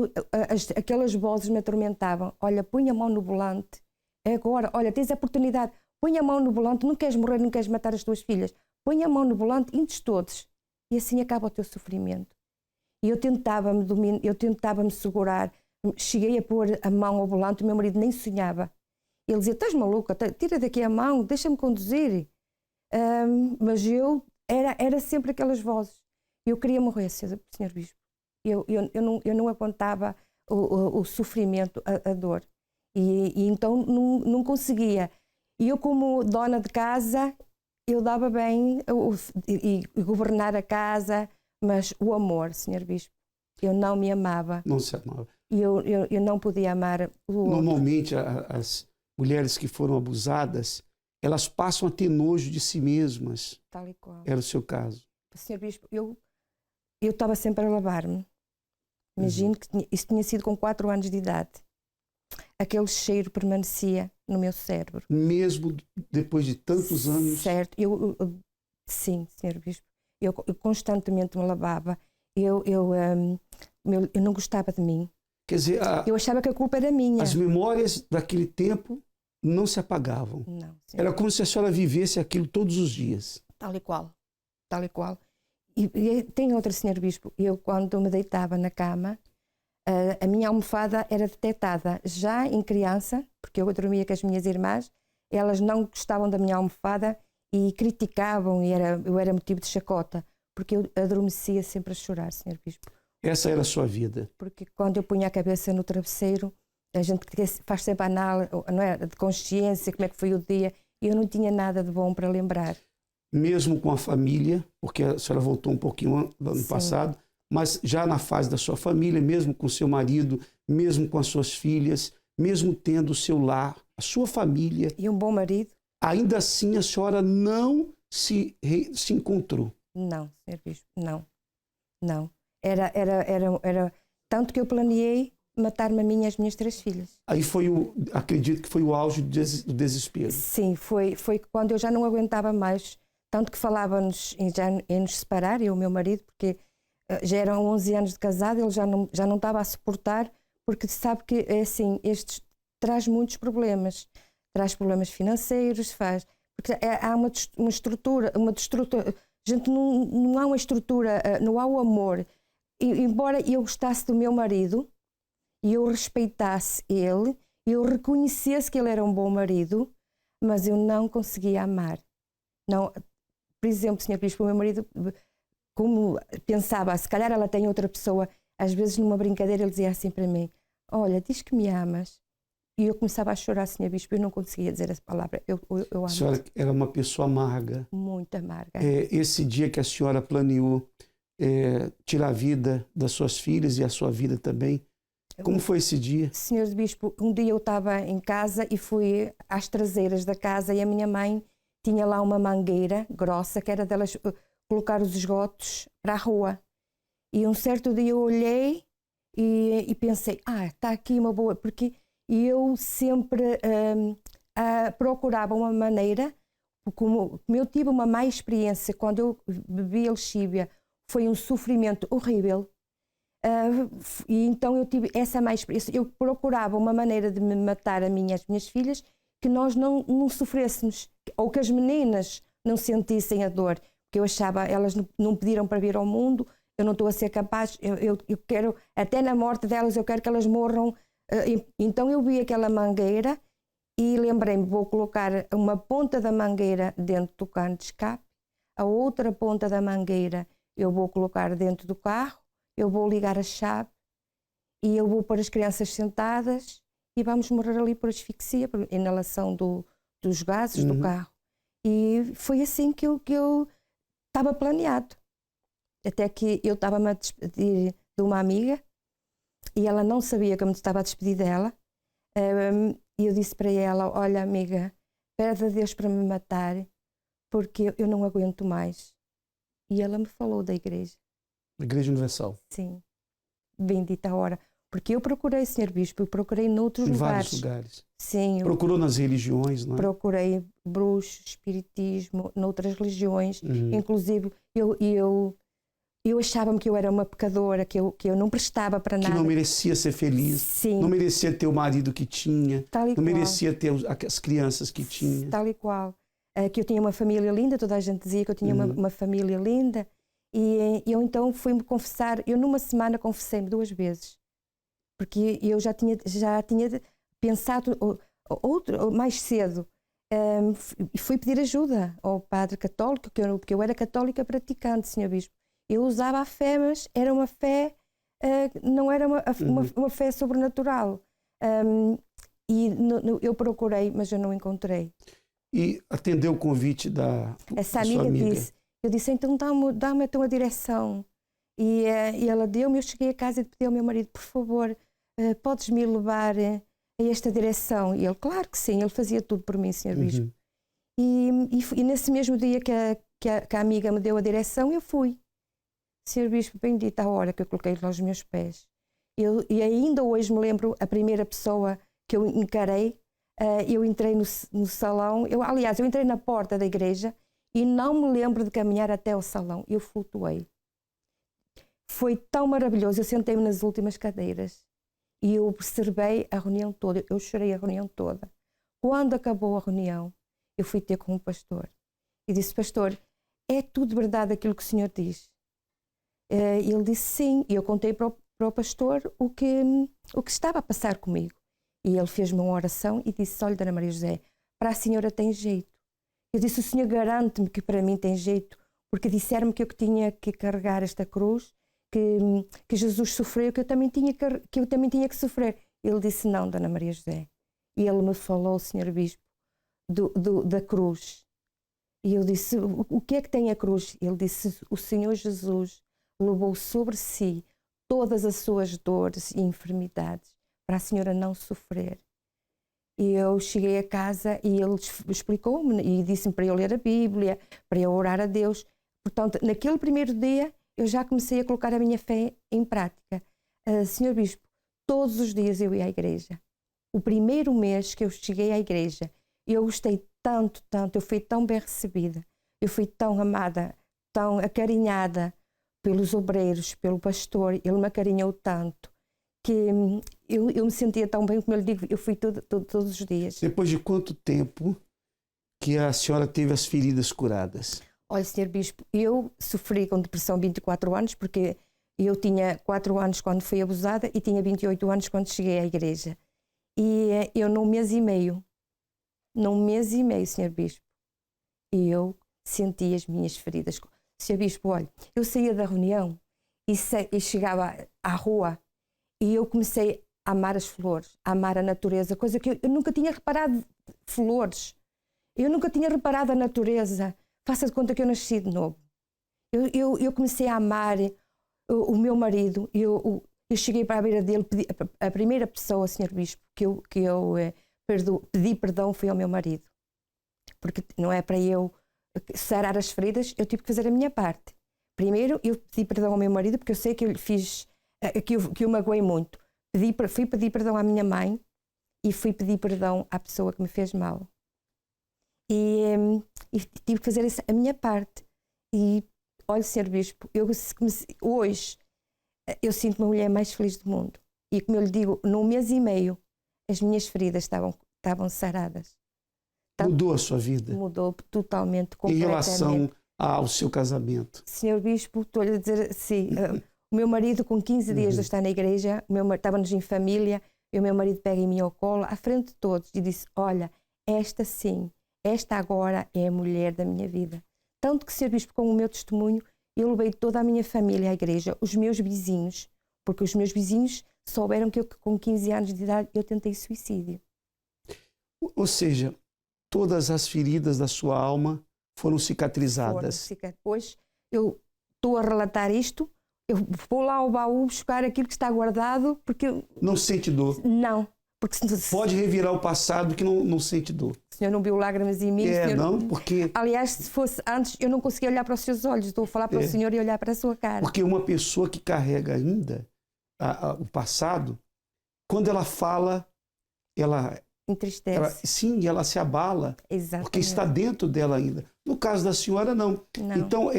aquelas vozes me atormentavam. Olha, põe a mão no volante, é agora, olha, tens a oportunidade, põe a mão no volante, não queres morrer, não queres matar as tuas filhas, põe a mão no volante, indes todos, e assim acaba o teu sofrimento. E eu tentava-me segurar, cheguei a pôr a mão ao volante, o meu marido nem sonhava. Ele dizia, estás maluca, tira daqui a mão, deixa-me conduzir. Mas era sempre aquelas vozes. Eu queria morrer, Sr. Bispo. Eu não aguentava o sofrimento, a dor. E então não conseguia. E eu, como dona de casa, eu dava bem e governar a casa, mas o amor, Sr. Bispo, eu não me amava. Não se amava. E eu não podia amar o outro. Normalmente, as mulheres que foram abusadas, elas passam a ter nojo de si mesmas. Tal e qual. Era o seu caso. Sr. Bispo, eu estava sempre a lavar-me. Imagino que isso tinha sido com 4 anos de idade. Aquele cheiro permanecia no meu cérebro. Mesmo depois de tantos anos? Certo. Sim, Sr. Bispo. Eu constantemente me lavava. Eu não gostava de mim. Quer dizer, eu achava que a culpa era minha. As memórias daquele tempo não se apagavam. Não. Era como se a senhora vivesse aquilo todos os dias. Tal e qual. Tal e qual. E tem outro, Sr. Bispo. Eu, quando me deitava na cama, a minha almofada era detectada já em criança, porque eu dormia com as minhas irmãs, elas não gostavam da minha almofada e criticavam, e eu era motivo de chacota, porque eu adormecia sempre a chorar, Sr. Bispo. Essa era a sua vida? Porque quando eu punha a cabeça no travesseiro, a gente faz sempre a análise, não é, de consciência, como é que foi o dia, e eu não tinha nada de bom para lembrar. Mesmo com a família, porque a senhora voltou um pouquinho no ano passado, mas já na fase da sua família, mesmo com seu marido, mesmo com as suas filhas, mesmo tendo o seu lar, a sua família. E um bom marido. Ainda assim a senhora não se encontrou? Não, Sr. Bispo, não. Era tanto que eu planeei matar-me a mim e as minhas 3 filhas. Aí acredito que foi o auge do desespero. Sim, foi quando eu já não aguentava mais. Tanto que falávamos em nos separar, eu e o meu marido, porque já eram 11 anos de casado, ele já não estava a suportar, porque sabe que é assim, traz muitos problemas. Traz problemas financeiros, porque há uma estrutura, gente, não há uma estrutura, não há o amor. E, embora eu gostasse do meu marido, e eu respeitasse ele, e eu reconhecesse que ele era um bom marido, mas eu não conseguia amar. Não, por exemplo, Sr. Bispo, o meu marido, como pensava, se calhar ela tem outra pessoa, às vezes numa brincadeira ele dizia assim para mim, olha, diz que me amas. E eu começava a chorar, Sr. Bispo, eu não conseguia dizer essa palavra, eu amo. A senhora era uma pessoa amarga. Muito amarga. Esse dia que a senhora planeou tirar a vida das suas filhas e a sua vida também, como foi esse dia? Sr. Bispo, um dia eu estava em casa e fui às traseiras da casa e a minha mãe tinha lá uma mangueira grossa, que era delas colocar os esgotos para a rua. E um certo dia eu olhei e pensei, está aqui uma boa, porque eu sempre procurava uma maneira, como eu tive uma má experiência quando eu bebi a lexívia, foi um sofrimento horrível. E então eu tive essa má experiência. Eu procurava uma maneira de me matar a mim e as minhas filhas que nós não sofrêssemos, ou que as meninas não sentissem a dor, porque eu achava, elas não pediram para vir ao mundo, eu não estou a ser capaz, eu quero, até na morte delas, eu quero que elas morram. Então eu vi aquela mangueira e lembrei-me, vou colocar uma ponta da mangueira dentro do cano de escape, a outra ponta da mangueira eu vou colocar dentro do carro, eu vou ligar a chave e eu vou pôr as crianças sentadas e vamos morrer ali por asfixia, por inalação dos gases do carro. E foi assim que eu estava planeado. Até que eu estava-me a despedir de uma amiga e ela não sabia que eu me estava a despedir dela. E eu disse para ela, olha amiga, pede a Deus para me matar, porque eu não aguento mais. E ela me falou da igreja. Igreja Universal? Sim. Bendita a hora. Porque eu procurei, Sr. Bispo, eu procurei noutros lugares. Em vários lugares. Sim. Procurou nas religiões, não é? Procurei bruxo, espiritismo, noutras religiões. Inclusive, eu Eu achava-me que eu era uma pecadora, que eu não prestava para nada. Que não merecia ser feliz, Sim. não merecia ter o marido que tinha, Tal e não qual. merecia ter as crianças que tinha. Tal e qual. Que eu tinha uma família linda, toda a gente dizia que eu tinha uma família linda. E eu então fui-me confessar, eu numa semana confessei-me 2 vezes. Porque eu já tinha pensado mais cedo. E fui pedir ajuda ao padre católico, porque eu era católica praticante, Sr. Bispo. Eu usava a fé, mas era uma fé, não era uma fé sobrenatural. Eu procurei, mas eu não encontrei. E atendeu o convite da Essa sua amiga disse, eu disse, então dá-me então a direção. E ela deu-me, eu cheguei a casa e pedi ao meu marido, por favor, podes-me levar a esta direção? E ele, claro que sim, ele fazia tudo por mim, Sr. Bispo. E nesse mesmo dia que a amiga me deu a direção, eu fui. Sr. Bispo, bendita a hora que eu coloquei lá os meus pés. E ainda hoje me lembro a primeira pessoa que eu encarei. Eu entrei no salão, aliás, eu entrei na porta da igreja e não me lembro de caminhar até ao salão. Eu flutuei. Foi tão maravilhoso, eu sentei-me nas últimas cadeiras e eu observei a reunião toda, eu chorei a reunião toda. Quando acabou a reunião, eu fui ter com o pastor e disse, pastor, é tudo verdade aquilo que o senhor diz? Ele disse sim, e eu contei para o pastor o que estava a passar comigo. E ele fez-me uma oração e disse, olha, Dona Maria José, para a senhora tem jeito. Eu disse, o senhor garante-me que para mim tem jeito, porque disseram-me que eu tinha que carregar esta cruz, que Jesus sofreu, que eu também tinha que sofrer. Ele disse, não, Dona Maria José. E ele me falou, Sr. Bispo, da cruz. E eu disse, o que é que tem a cruz? Ele disse, o Senhor Jesus levou sobre si todas as suas dores e enfermidades, para a senhora não sofrer. E eu cheguei a casa e ele explicou-me e disse-me para eu ler a Bíblia, para eu orar a Deus. Portanto, naquele primeiro dia, eu já comecei a colocar a minha fé em prática. Senhor Bispo, todos os dias eu ia à igreja. O primeiro mês que eu cheguei à igreja, eu gostei tanto, eu fui tão bem recebida, eu fui tão amada, tão acarinhada pelos obreiros, pelo pastor, ele me acarinhou tanto, que eu me sentia tão bem, como eu lhe digo, eu fui todos os dias. Depois de quanto tempo que a senhora teve as feridas curadas? Olha, Sr. Bispo, eu sofri com depressão 24 anos, porque eu tinha 4 anos quando fui abusada e tinha 28 anos quando cheguei à igreja. E eu num mês e meio, Sr. Bispo, eu senti as minhas feridas. Sr. Bispo, olha, eu saía da reunião e chegava à rua e eu comecei a amar as flores, a amar a natureza, coisa que eu nunca tinha reparado, flores. Eu nunca tinha reparado a natureza. Faça de conta que eu nasci de novo. Eu comecei a amar o meu marido. Eu cheguei para a beira dele, a primeira pessoa, Sr. Bispo, que eu pedi perdão foi ao meu marido. Porque não é para eu sarar as feridas, eu tive que fazer a minha parte. Primeiro, eu pedi perdão ao meu marido, porque eu sei que eu lhe fiz, que eu magoei muito. Fui pedir perdão à minha mãe e fui pedir perdão à pessoa que me fez mal. E tive que fazer a minha parte. E, olha, Sr. Bispo, hoje eu sinto-me a mulher mais feliz do mundo. E como eu lhe digo, num mês e meio, as minhas feridas estavam saradas. Mudou a sua vida? Mudou totalmente, Em completamente. relação ao seu casamento? Sr. Bispo, estou-lhe a dizer assim, o meu marido com 15 dias de estar na igreja, estávamos em família, e o meu marido pega em mim ao colo, à frente de todos, e disse, olha, esta sim, esta agora é a mulher da minha vida. Tanto que, Sr. Bispo, com o meu testemunho, eu levei toda a minha família à igreja, os meus vizinhos, porque os meus vizinhos souberam que eu, com 15 anos de idade, eu tentei suicídio. Ou seja, todas as feridas da sua alma foram cicatrizadas. Hoje eu estou a relatar isto, eu vou lá ao baú buscar aquilo que está guardado, porque... Não sente dor? Não. Porque pode revirar o passado que não sente dor. O senhor não viu lágrimas em mim? Porque... Aliás, se fosse antes, eu não conseguia olhar para os seus olhos. Estou a falar para o senhor e olhar para a sua cara. Porque uma pessoa que carrega ainda o passado, quando ela fala, ela... entristece. Sim, ela se abala. Exatamente. Porque está dentro dela ainda. No caso da senhora, não. Então,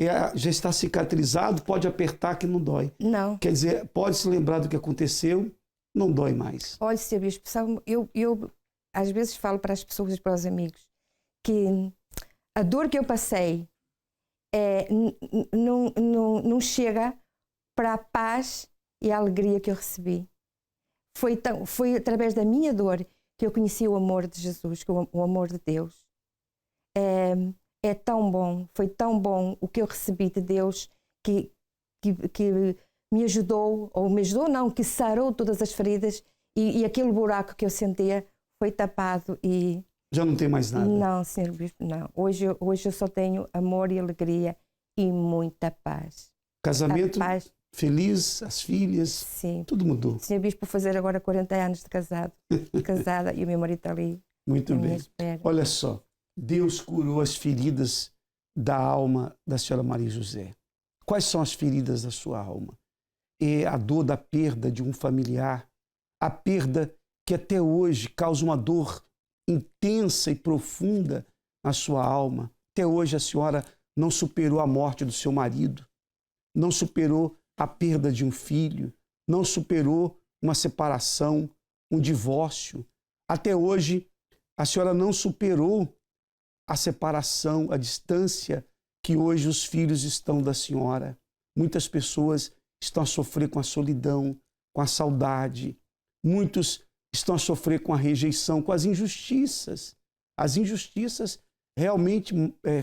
já está cicatrizado, pode apertar que não dói. Não. Quer dizer, pode se lembrar do que aconteceu, não dói mais. Olha, Sr. Bispo, sabe, eu às vezes falo para as pessoas e para os amigos que a dor que eu passei não chega para a paz e a alegria que eu recebi. Foi através da minha dor que eu conheci o amor de Jesus, o amor de Deus. É tão bom, foi tão bom o que eu recebi de Deus que me ajudou, ou me ajudou não, que sarou todas as feridas e aquele buraco que eu sentia foi tapado e... Já não tem mais nada? Não, Sr. Bispo, não. Hoje eu só tenho amor e alegria e muita paz. Casamento feliz, as filhas, sim, tudo mudou. Sr. Bispo, vou fazer agora 40 anos de casada e o meu marido está ali. Muito bem. Olha só, Deus curou as feridas da alma da senhora Maria José. Quais são as feridas da sua alma? É a dor da perda de um familiar, a perda que até hoje causa uma dor intensa e profunda na sua alma. Até hoje a senhora não superou a morte do seu marido, não superou a perda de um filho, não superou uma separação, um divórcio. Até hoje a senhora não superou a separação, a distância que hoje os filhos estão da senhora. Muitas pessoas estão a sofrer com a solidão, com a saudade. Muitos estão a sofrer com a rejeição, com as injustiças. As injustiças realmente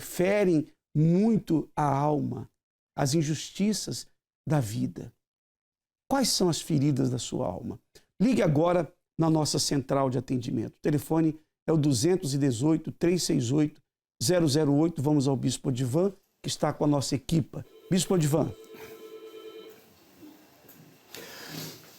ferem muito a alma. As injustiças da vida. Quais são as feridas da sua alma? Ligue agora na nossa central de atendimento. O telefone é o 218-368-008. Vamos ao Bispo Odivan, que está com a nossa equipa. Bispo Odivan.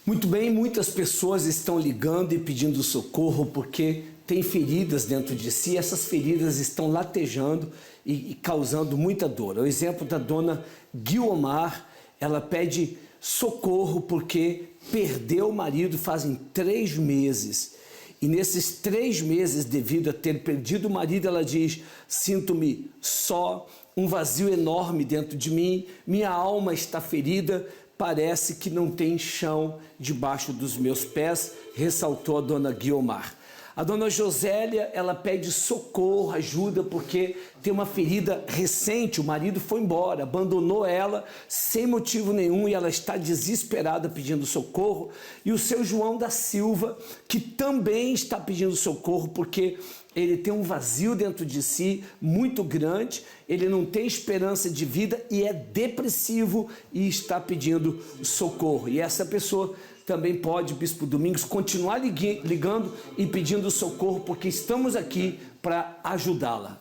Muito bem, muitas pessoas estão ligando e pedindo socorro porque tem feridas dentro de si. Essas feridas estão latejando e causando muita dor. O exemplo da dona Guiomar, ela pede socorro porque perdeu o marido fazem 3 meses. E nesses 3 meses, devido a ter perdido o marido, ela diz: sinto-me só, um vazio enorme dentro de mim, minha alma está ferida, parece que não tem chão debaixo dos meus pés, ressaltou a dona Guiomar. A dona Josélia, ela pede socorro, ajuda, porque tem uma ferida recente, o marido foi embora, abandonou ela sem motivo nenhum e ela está desesperada pedindo socorro. E o seu João da Silva, que também está pedindo socorro, porque ele tem um vazio dentro de si muito grande, ele não tem esperança de vida e é depressivo e está pedindo socorro. E essa pessoa também pode, Bispo Domingos, continuar ligando e pedindo socorro, porque estamos aqui para ajudá-la.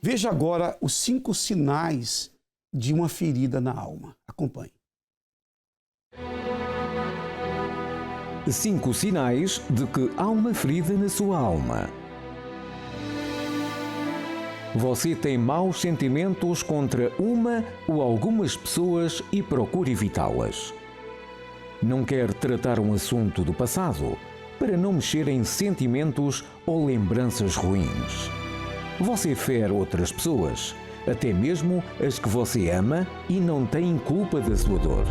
Veja agora os 5 sinais de uma ferida na alma. Acompanhe. 5 sinais de que há uma ferida na sua alma. Você tem maus sentimentos contra uma ou algumas pessoas e procura evitá-las. Não quer tratar um assunto do passado para não mexer em sentimentos ou lembranças ruins. Você fere outras pessoas, até mesmo as que você ama, e não tem culpa da sua dor.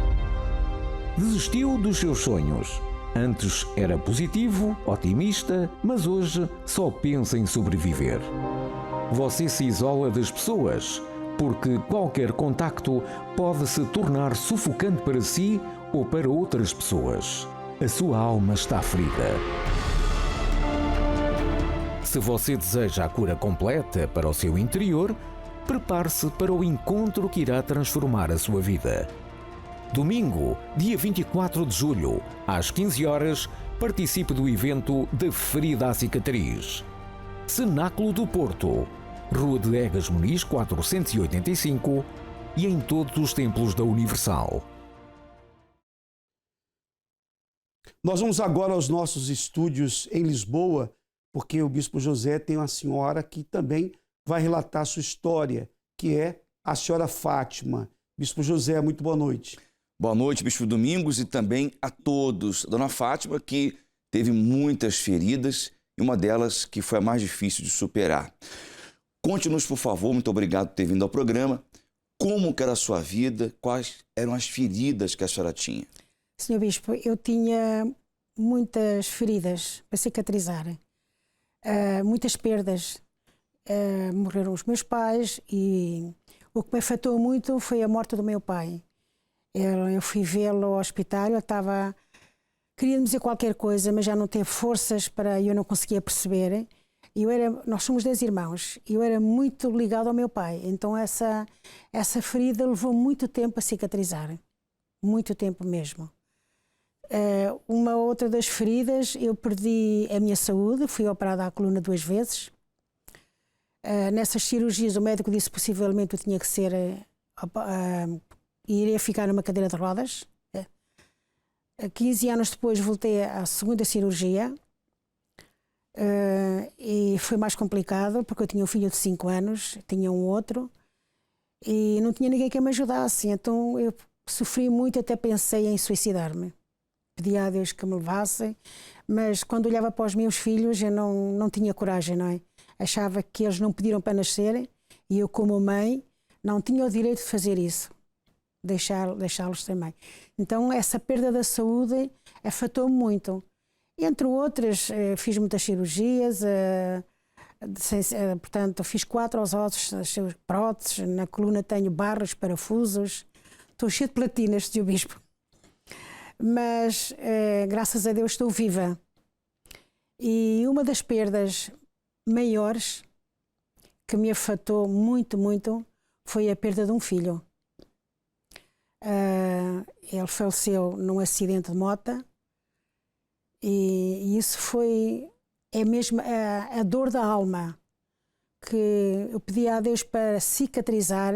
Desistiu dos seus sonhos. Antes era positivo, otimista, mas hoje só pensa em sobreviver. Você se isola das pessoas, porque qualquer contacto pode se tornar sufocante para si ou para outras pessoas. A sua alma está ferida. Se você deseja a cura completa para o seu interior, prepare-se para o encontro que irá transformar a sua vida. Domingo, dia 24 de julho, às 15 horas, participe do evento de Ferida à Cicatriz. Cenáculo do Porto, Rua de Egas Muniz 485 e em todos os templos da Universal. Nós vamos agora aos nossos estúdios em Lisboa, porque o Bispo José tem uma senhora que também vai relatar a sua história, que é a senhora Fátima. Bispo José, muito boa noite. Boa noite, Bispo Domingos, e também a todos. A dona Fátima, que teve muitas feridas, e uma delas que foi a mais difícil de superar. Conte-nos, por favor, muito obrigado por ter vindo ao programa, como que era a sua vida, quais eram as feridas que a senhora tinha? Senhor Bispo, eu tinha muitas feridas para cicatrizar, muitas perdas. Morreram os meus pais e o que me afetou muito foi a morte do meu pai. Eu fui vê-lo ao hospital, queria dizer qualquer coisa, mas já não teve forças eu não conseguia perceber. Nós somos 10 irmãos e eu era muito ligado ao meu pai, então essa ferida levou muito tempo a cicatrizar, muito tempo mesmo. Uma outra das feridas, eu perdi a minha saúde, fui operada à coluna 2 vezes. Nessas cirurgias o médico disse que possivelmente eu tinha que ser, iria ficar numa cadeira de rodas. 15 anos depois voltei à segunda cirurgia e foi mais complicado porque eu tinha um filho de 5 anos, tinha um outro e não tinha ninguém que me ajudasse, então eu sofri muito, até pensei em suicidar-me. Pedi a Deus que me levasse, mas quando olhava para os meus filhos eu não tinha coragem, não é? Achava que eles não pediram para nascer e eu, como mãe, não tinha o direito de fazer isso, deixá-los também. Então essa perda da saúde afetou-me muito. Entre outras, fiz muitas cirurgias, portanto fiz 4 aos ossos, próteses, na coluna tenho barras, parafusos, estou cheia de platinas, Sr. Bispo. Mas graças a Deus estou viva. E uma das perdas maiores que me afetou muito, muito, foi a perda de um filho. Ele faleceu num acidente de moto e isso é mesmo a dor da alma que eu pedi a Deus para cicatrizar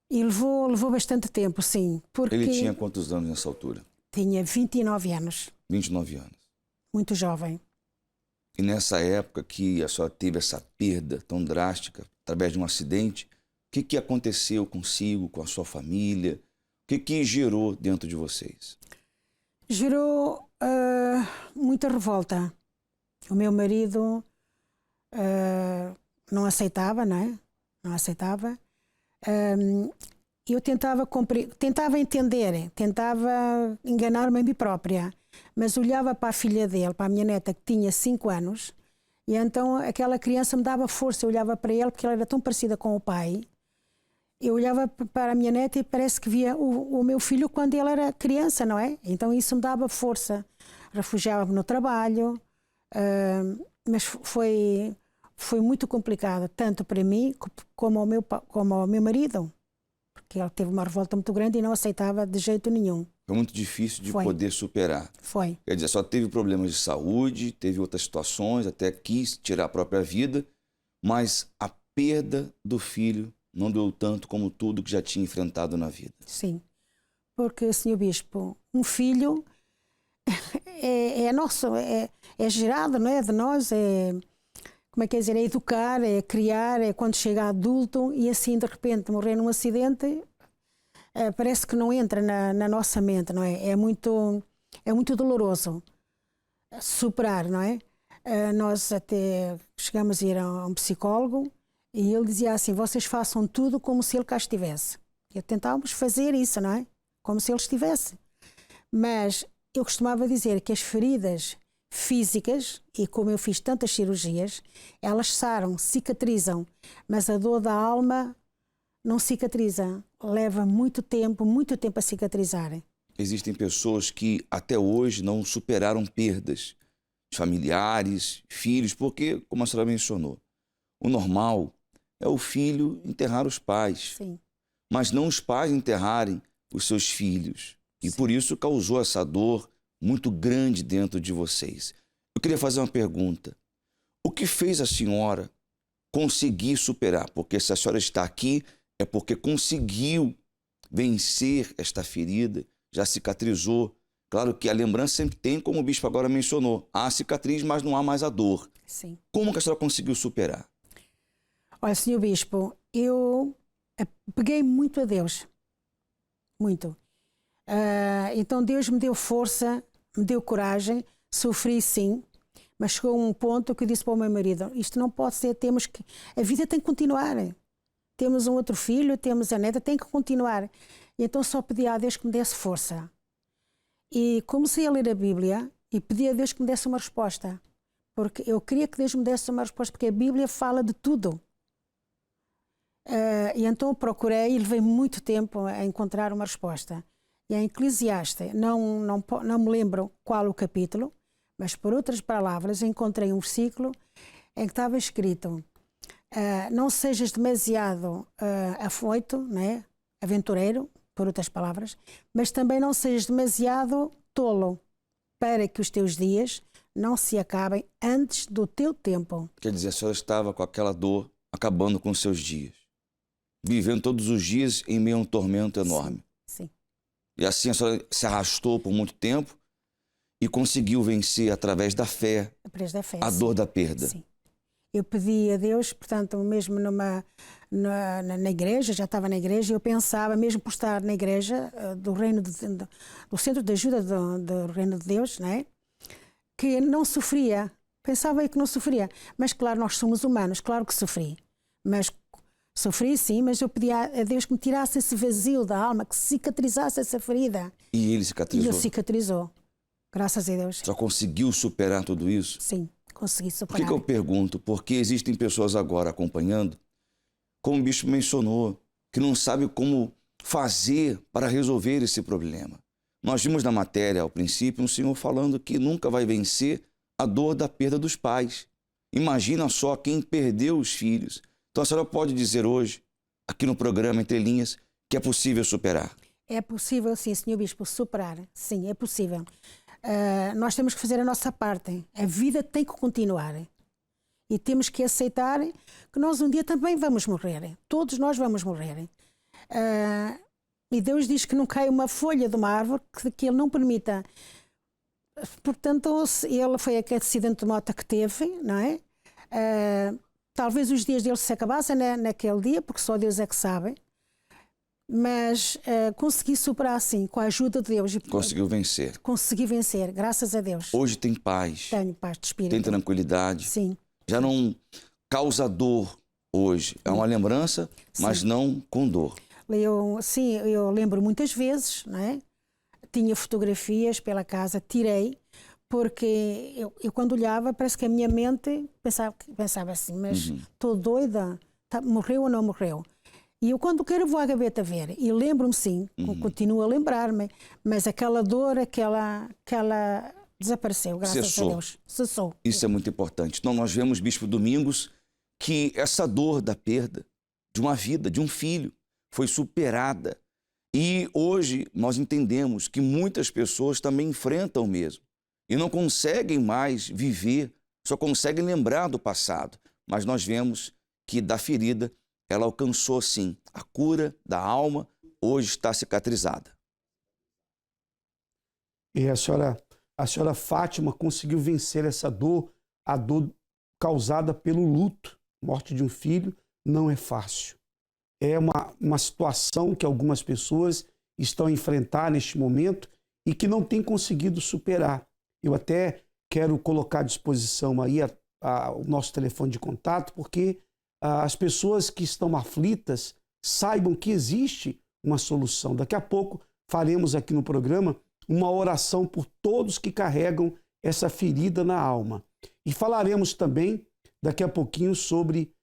e levou bastante tempo, sim. Porque ele tinha quantos anos nessa altura? Tinha 29 anos. 29 anos. Muito jovem. E nessa época que a senhora teve essa perda tão drástica, através de um acidente, o que aconteceu consigo, com a sua família? O que gerou dentro de vocês? Gerou muita revolta. O meu marido não aceitava, não é? Não aceitava. Eu tentava entender, tentava enganar-me a mim própria, mas olhava para a filha dele, para a minha neta, que tinha 5 anos, e então aquela criança me dava força. Eu olhava para ele, porque ela era tão parecida com o pai. Eu olhava para a minha neta e parece que via o meu filho quando ele era criança, não é? Então isso me dava força. Refugiava-me no trabalho, mas foi muito complicado, tanto para mim como ao meu marido, porque ele teve uma revolta muito grande e não aceitava de jeito nenhum. Foi muito difícil de poder superar. Foi. Quer dizer, só teve problemas de saúde, teve outras situações, até quis tirar a própria vida, mas a perda do filho não doeu tanto como tudo que já tinha enfrentado na vida. Sim, porque, Sr. Bispo, um filho é nosso, é gerado, não é de nós, como é que é dizer, é educar, é criar, é quando chega adulto e assim de repente morrer num acidente, parece que não entra na nossa mente, não é? É muito doloroso superar, não é? Nós até chegamos a ir a um psicólogo e ele dizia assim: vocês façam tudo como se ele cá estivesse. E tentávamos fazer isso, não é? Como se ele estivesse. Mas eu costumava dizer que as feridas físicas, e como eu fiz tantas cirurgias, elas saram, cicatrizam, mas a dor da alma não cicatriza. Leva muito tempo a cicatrizar. Existem pessoas que até hoje não superaram perdas de familiares, filhos, porque, como a senhora mencionou, o normal é o filho enterrar os pais. Sim. Mas não os pais enterrarem os seus filhos. E Sim. Por isso causou essa dor muito grande dentro de vocês. Eu queria fazer uma pergunta. O que fez a senhora conseguir superar? Porque se a senhora está aqui, é porque conseguiu vencer esta ferida, já cicatrizou. Claro que a lembrança sempre tem, como o bispo agora mencionou, há a cicatriz, mas não há mais a dor. Sim. Como que a senhora conseguiu superar? Olha, Sr. Bispo, eu peguei muito a Deus. Muito. Então Deus me deu força, me deu coragem, sofri sim, Mas chegou um ponto que eu disse para o meu marido, isto não pode ser, a vida tem que continuar. Temos um outro filho, temos a neta, tem que continuar. E então só pedi a Deus que me desse força. E comecei a ler a Bíblia e pedi a Deus que me desse uma resposta. Porque eu queria que Deus me desse uma resposta, porque a Bíblia fala de tudo. E então eu procurei e levei muito tempo a encontrar uma resposta. E em Eclesiastes, não me lembro qual o capítulo, mas por outras palavras encontrei um versículo em que estava escrito: não sejas demasiado afoito, né? Aventureiro, por outras palavras, mas também não sejas demasiado tolo, para que os teus dias não se acabem antes do teu tempo. Quer dizer, a senhora estava com aquela dor acabando com os seus dias, vivendo todos os dias em meio a um tormento enorme. Sim. E assim a senhora se arrastou por muito tempo e conseguiu vencer através da fé, a dor da perda. Sim. Eu pedi a Deus, portanto, mesmo na igreja, já estava na igreja, eu pensava, mesmo por estar na igreja do Centro de Ajuda do Reino de Deus, né, que não sofria. Pensava que não sofria. Mas, claro, nós somos humanos, claro que sofri. Mas sofri sim, mas eu pedi a Deus que me tirasse esse vazio da alma, que cicatrizasse essa ferida. E ele cicatrizou? E ele cicatrizou. Graças a Deus. Só conseguiu superar tudo isso? Sim, consegui Por superar. que eu pergunto? Porque existem pessoas agora acompanhando, como o bispo mencionou, que não sabem como fazer para resolver esse problema. Nós vimos na matéria, ao princípio, um senhor falando que nunca vai vencer a dor da perda dos pais. Imagina só quem perdeu os filhos. Então a senhora pode dizer hoje, aqui no programa Entre Linhas, que é possível superar? É possível, sim, senhor bispo, superar. Sim, é possível. Nós temos que fazer a nossa parte. A vida tem que continuar. E temos que aceitar que nós um dia também vamos morrer. Todos nós vamos morrer. E Deus diz que não cai uma folha de uma árvore que Ele não permita. Portanto, ele foi aquele acidente de moto que teve, não é? Talvez os dias dele se acabassem naquele dia, porque só Deus é que sabe. Mas consegui superar assim, com a ajuda de Deus. Conseguiu vencer. Consegui vencer, graças a Deus. Hoje tem paz. Tenho paz de espírito. Tem tranquilidade. Sim. Já não causa dor hoje. É uma lembrança, mas não com dor. Eu lembro muitas vezes, não é? Tinha fotografias pela casa, tirei, porque eu quando olhava, parece que a minha mente pensava assim, mas estou doida, morreu ou não morreu? E eu quando quero vou à gaveta ver, e lembro-me sim, continuo a lembrar-me, mas aquela dor, aquela desapareceu, graças a Deus. Cessou. Isso é muito importante. Então nós vemos, Bispo Domingos, que essa dor da perda de uma vida, de um filho, foi superada. E hoje nós entendemos que muitas pessoas também enfrentam o mesmo e não conseguem mais viver, só conseguem lembrar do passado. Mas nós vemos que da ferida ela alcançou sim a cura da alma, hoje está cicatrizada. E a senhora Fátima conseguiu vencer essa dor, a dor causada pelo luto. Morte de um filho não é fácil. É uma situação que algumas pessoas estão a enfrentar neste momento e que não têm conseguido superar. Eu até quero colocar à disposição aí o nosso telefone de contato, porque as pessoas que estão aflitas saibam que existe uma solução. Daqui a pouco faremos aqui no programa uma oração por todos que carregam essa ferida na alma. E falaremos também daqui a pouquinho sobre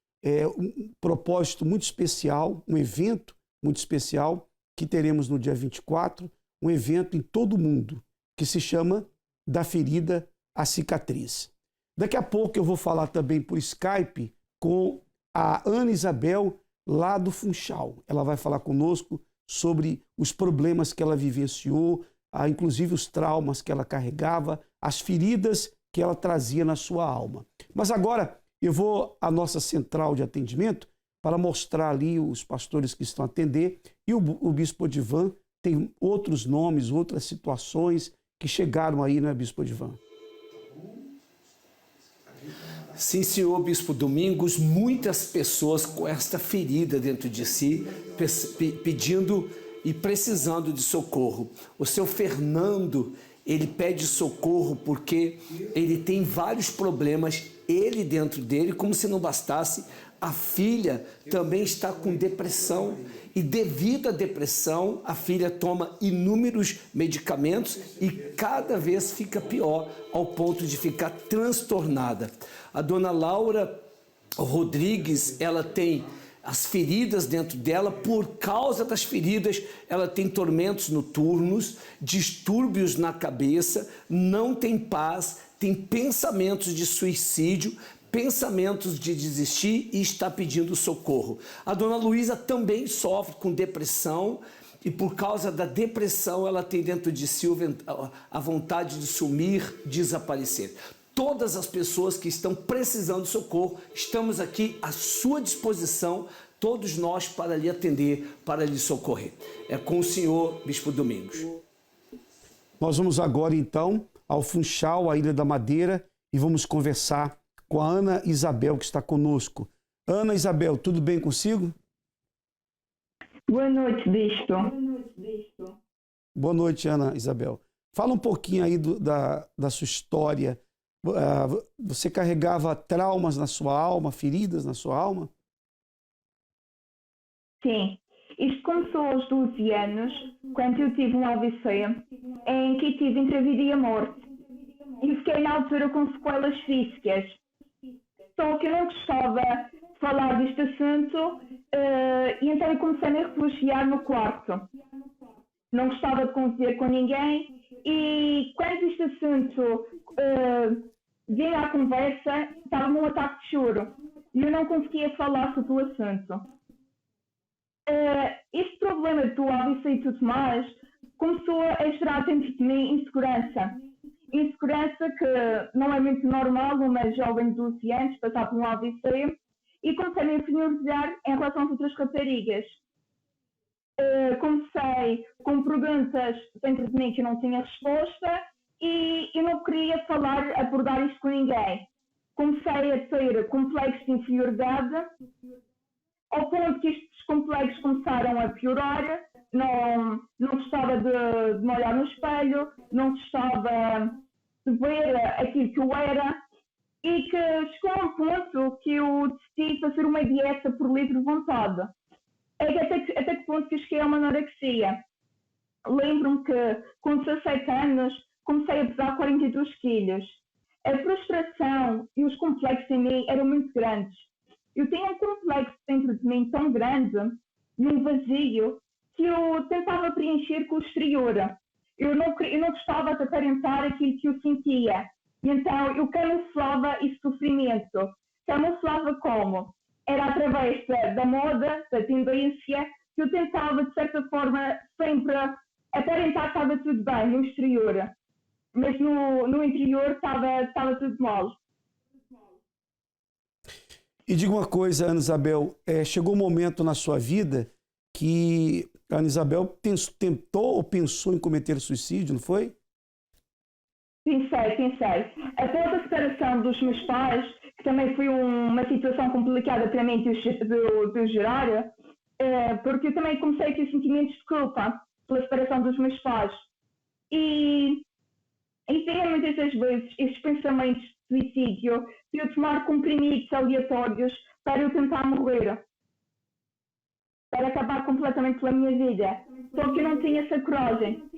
um propósito muito especial, um evento muito especial que teremos no dia 24, um evento em todo o mundo que se chama Da Ferida à Cicatriz. Daqui a pouco eu vou falar também por Skype com a Ana Isabel lá do Funchal. Ela vai falar conosco sobre os problemas que ela vivenciou, inclusive os traumas que ela carregava, as feridas que ela trazia na sua alma. Mas agora eu vou à nossa central de atendimento para mostrar ali os pastores que estão a atender e o Bispo Odivan tem outros nomes, outras situações que chegaram aí, né, Bispo Odivan? Sim, senhor Bispo Domingos, muitas pessoas com esta ferida dentro de si, pedindo e precisando de socorro. O seu Fernando, ele pede socorro porque ele tem vários problemas, ele dentro dele, como se não bastasse, a filha também está com depressão. E devido à depressão, a filha toma inúmeros medicamentos e cada vez fica pior, ao ponto de ficar transtornada. A dona Laura Rodrigues, ela tem as feridas dentro dela. Por causa das feridas, ela tem tormentos noturnos, distúrbios na cabeça, não tem paz, tem pensamentos de suicídio, pensamentos de desistir e está pedindo socorro. A dona Luísa também sofre com depressão e por causa da depressão ela tem dentro de si a vontade de sumir, desaparecer. Todas as pessoas que estão precisando de socorro, estamos aqui à sua disposição, todos nós, para lhe atender, para lhe socorrer. É com o senhor, Bispo Domingos. Nós vamos agora, então, ao Funchal, à Ilha da Madeira, e vamos conversar com a Ana Isabel, que está conosco. Ana Isabel, tudo bem consigo? Boa noite, Bispo. Boa noite, Ana Isabel. Fala um pouquinho aí da sua história. Você carregava traumas na sua alma, feridas na sua alma? Sim. Isto começou aos 12 anos, quando eu tive um AVC, em que tive entre a vida e a morte. E fiquei na altura com sequelas físicas. Só que eu não gostava de falar deste assunto e então eu comecei a me refugiar no quarto. Não gostava de conviver com ninguém e quando este assunto vinha à conversa, estava num ataque de choro e eu não conseguia falar sobre o assunto. Este problema do AVC e tudo mais começou a gerar dentro de mim insegurança. Insegurança que não é muito normal uma jovem de 12 anos passar por um AVC e comecei a me inferiorizar em relação às outras raparigas. Comecei com perguntas dentro de mim que eu não tinha resposta e eu não queria abordar isto com ninguém. Comecei a ter complexos de inferioridade, ao ponto que estes complexos começaram a piorar. Não gostava de me olhar no espelho, não gostava de ver aquilo que eu era e que chegou a um ponto que eu decidi fazer uma dieta por livre vontade. Até que ponto que eu cheguei a uma anorexia. Lembro-me que com 17 anos comecei a pesar 42 quilos. A frustração e os complexos em mim eram muito grandes. Eu tinha um complexo dentro de mim tão grande e um vazio que eu tentava preencher com o exterior. Eu não gostava de aparentar aquilo que eu sentia. E então eu camuflava esse sofrimento. Camuflava como? Era através da moda, da tendência, que eu tentava, de certa forma, sempre aparentar que estava tudo bem no exterior. Mas no interior estava tudo mal. E diga uma coisa, Ana Isabel, chegou um momento na sua vida que a Ana Isabel tentou ou pensou em cometer suicídio, não foi? Pensei. Após a separação dos meus pais, que também foi uma situação complicada para mim de gerar, porque eu também comecei a ter sentimentos de culpa pela separação dos meus pais. E tinha muitas das vezes esses pensamentos de suicídio, de eu tomar comprimidos aleatórios para eu tentar morrer, para acabar completamente pela minha vida. Só que eu não tinha essa coragem.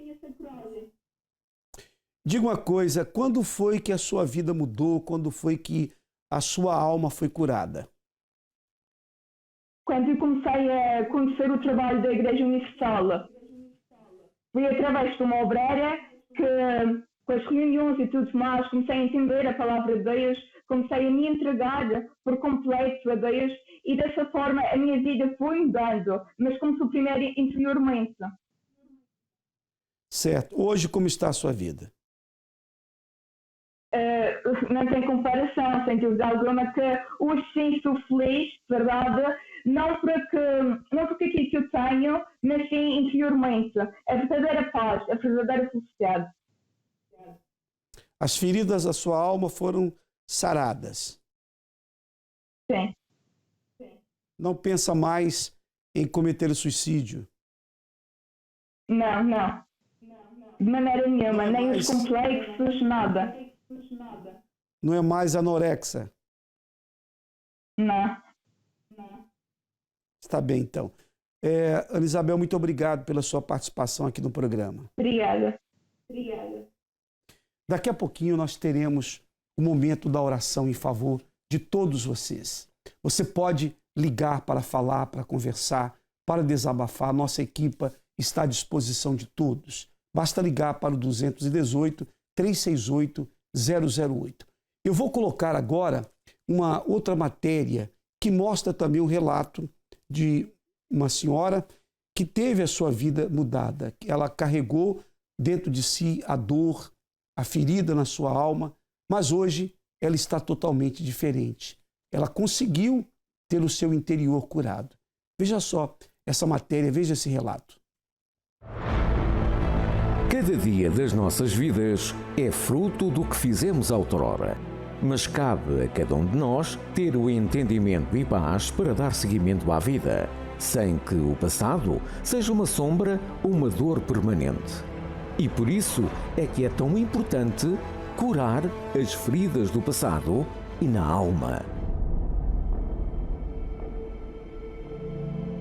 Diga uma coisa, quando foi que a sua vida mudou? Quando foi que a sua alma foi curada? Quando eu comecei a conhecer o trabalho da Igreja Universal. Foi através de uma obreira que, com as reuniões e tudo mais, comecei a entender a palavra de Deus, comecei a me entregar por completo a Deus e dessa forma a minha vida foi mudando, mas começou primeiro interiormente. Certo. Hoje como está a sua vida? Não tem comparação, sem dúvida alguma, que hoje sim estou feliz, verdade, não porque aquilo que eu tenho, mas sim interiormente. A verdadeira paz, a verdadeira felicidade. As feridas da sua alma foram saradas. Sim. Não pensa mais em cometer suicídio? Não. De maneira nenhuma, nem os complexos, nada. Não é mais anorexia? Não. Está bem, então. Ana Isabel, muito obrigado pela sua participação aqui no programa. Obrigada. Daqui a pouquinho nós teremos o momento da oração em favor de todos vocês. Você pode ligar para falar, para conversar, para desabafar. Nossa equipe está à disposição de todos. Basta ligar para o 218-368-008. Eu vou colocar agora uma outra matéria que mostra também um relato de uma senhora que teve a sua vida mudada. Ela carregou dentro de si a dor, a ferida na sua alma, mas hoje ela está totalmente diferente. Ela conseguiu ter o seu interior curado. Veja só essa matéria, veja esse relato. Cada dia das nossas vidas é fruto do que fizemos outrora. Mas cabe a cada um de nós ter o entendimento e paz para dar seguimento à vida, sem que o passado seja uma sombra ou uma dor permanente. E por isso é que é tão importante curar as feridas do passado e na alma.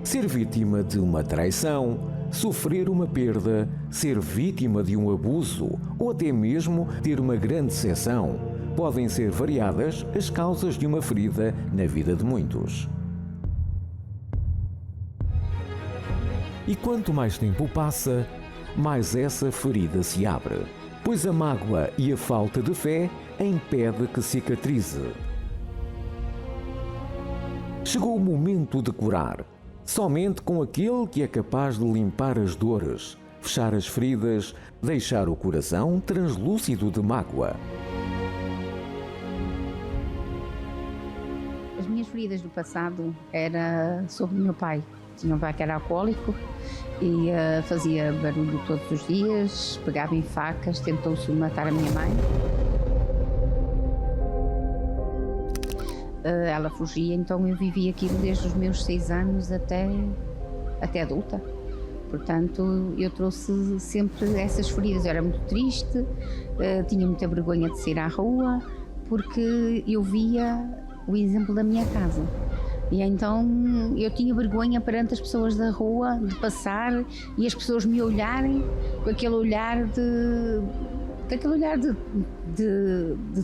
Ser vítima de uma traição, sofrer uma perda, ser vítima de um abuso ou até mesmo ter uma grande decepção, podem ser variadas as causas de uma ferida na vida de muitos. E quanto mais tempo passa, mais essa ferida se abre, pois a mágoa e a falta de fé impede que cicatrize. Chegou o momento de curar, somente com aquele que é capaz de limpar as dores, fechar as feridas, deixar o coração translúcido de mágoa. As minhas feridas do passado era sobre o meu pai. Tinha um pai que era alcoólico e fazia barulho todos os dias, pegava em facas, tentou-se matar a minha mãe. Ela fugia, então eu vivi aquilo desde os meus 6 anos até adulta. Portanto, eu trouxe sempre essas feridas. Eu era muito triste, tinha muita vergonha de sair à rua, porque eu via o exemplo da minha casa. E então eu tinha vergonha perante as pessoas da rua de passar e as pessoas me olharem com aquele olhar de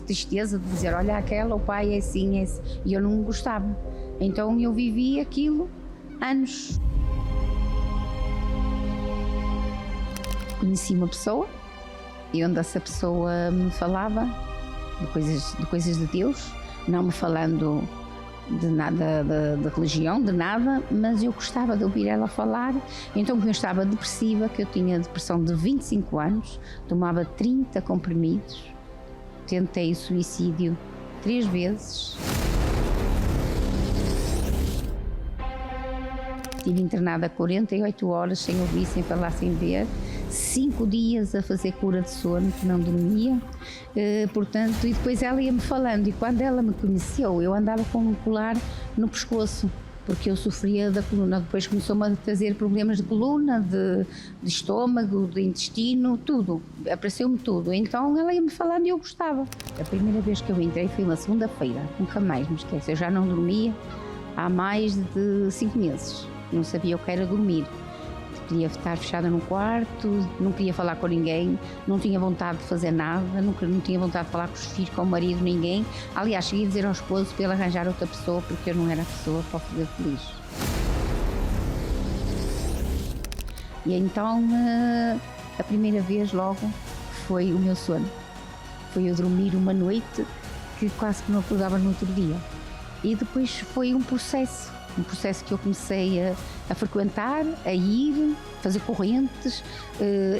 tristeza, de dizer, olha aquela, o pai é assim, é assim. E eu não gostava. Então eu vivi aquilo anos. Conheci uma pessoa e onde essa pessoa me falava de coisas de Deus, não me falando de nada de religião, de nada, mas eu gostava de ouvir ela falar. Então, quando eu estava depressiva, que eu tinha depressão de 25 anos, tomava 30 comprimidos, tentei suicídio 3 vezes. Estive internada 48 horas sem ouvir, sem falar, sem ver. 5 dias a fazer cura de sono, que não dormia. Portanto, e depois ela ia-me falando. E quando ela me conheceu, eu andava com um colar no pescoço, porque eu sofria da coluna. Depois começou-me a trazer problemas de coluna, de estômago, de intestino, tudo. Apareceu-me tudo. Então ela ia-me falando e eu gostava. A primeira vez que eu entrei foi uma segunda-feira. Nunca mais me esqueço. Eu já não dormia há mais de 5 meses. Não sabia o que era dormir. Queria estar fechada no quarto, não queria falar com ninguém, não tinha vontade de fazer nada, não tinha vontade de falar com os filhos, com o marido, ninguém. Aliás, cheguei a dizer ao esposo para ele arranjar outra pessoa, porque eu não era a pessoa para o fazer feliz. E então, a primeira vez logo foi o meu sono. Foi eu dormir uma noite que quase que não acordava no outro dia. E depois foi um processo que eu comecei a frequentar, a ir, fazer correntes,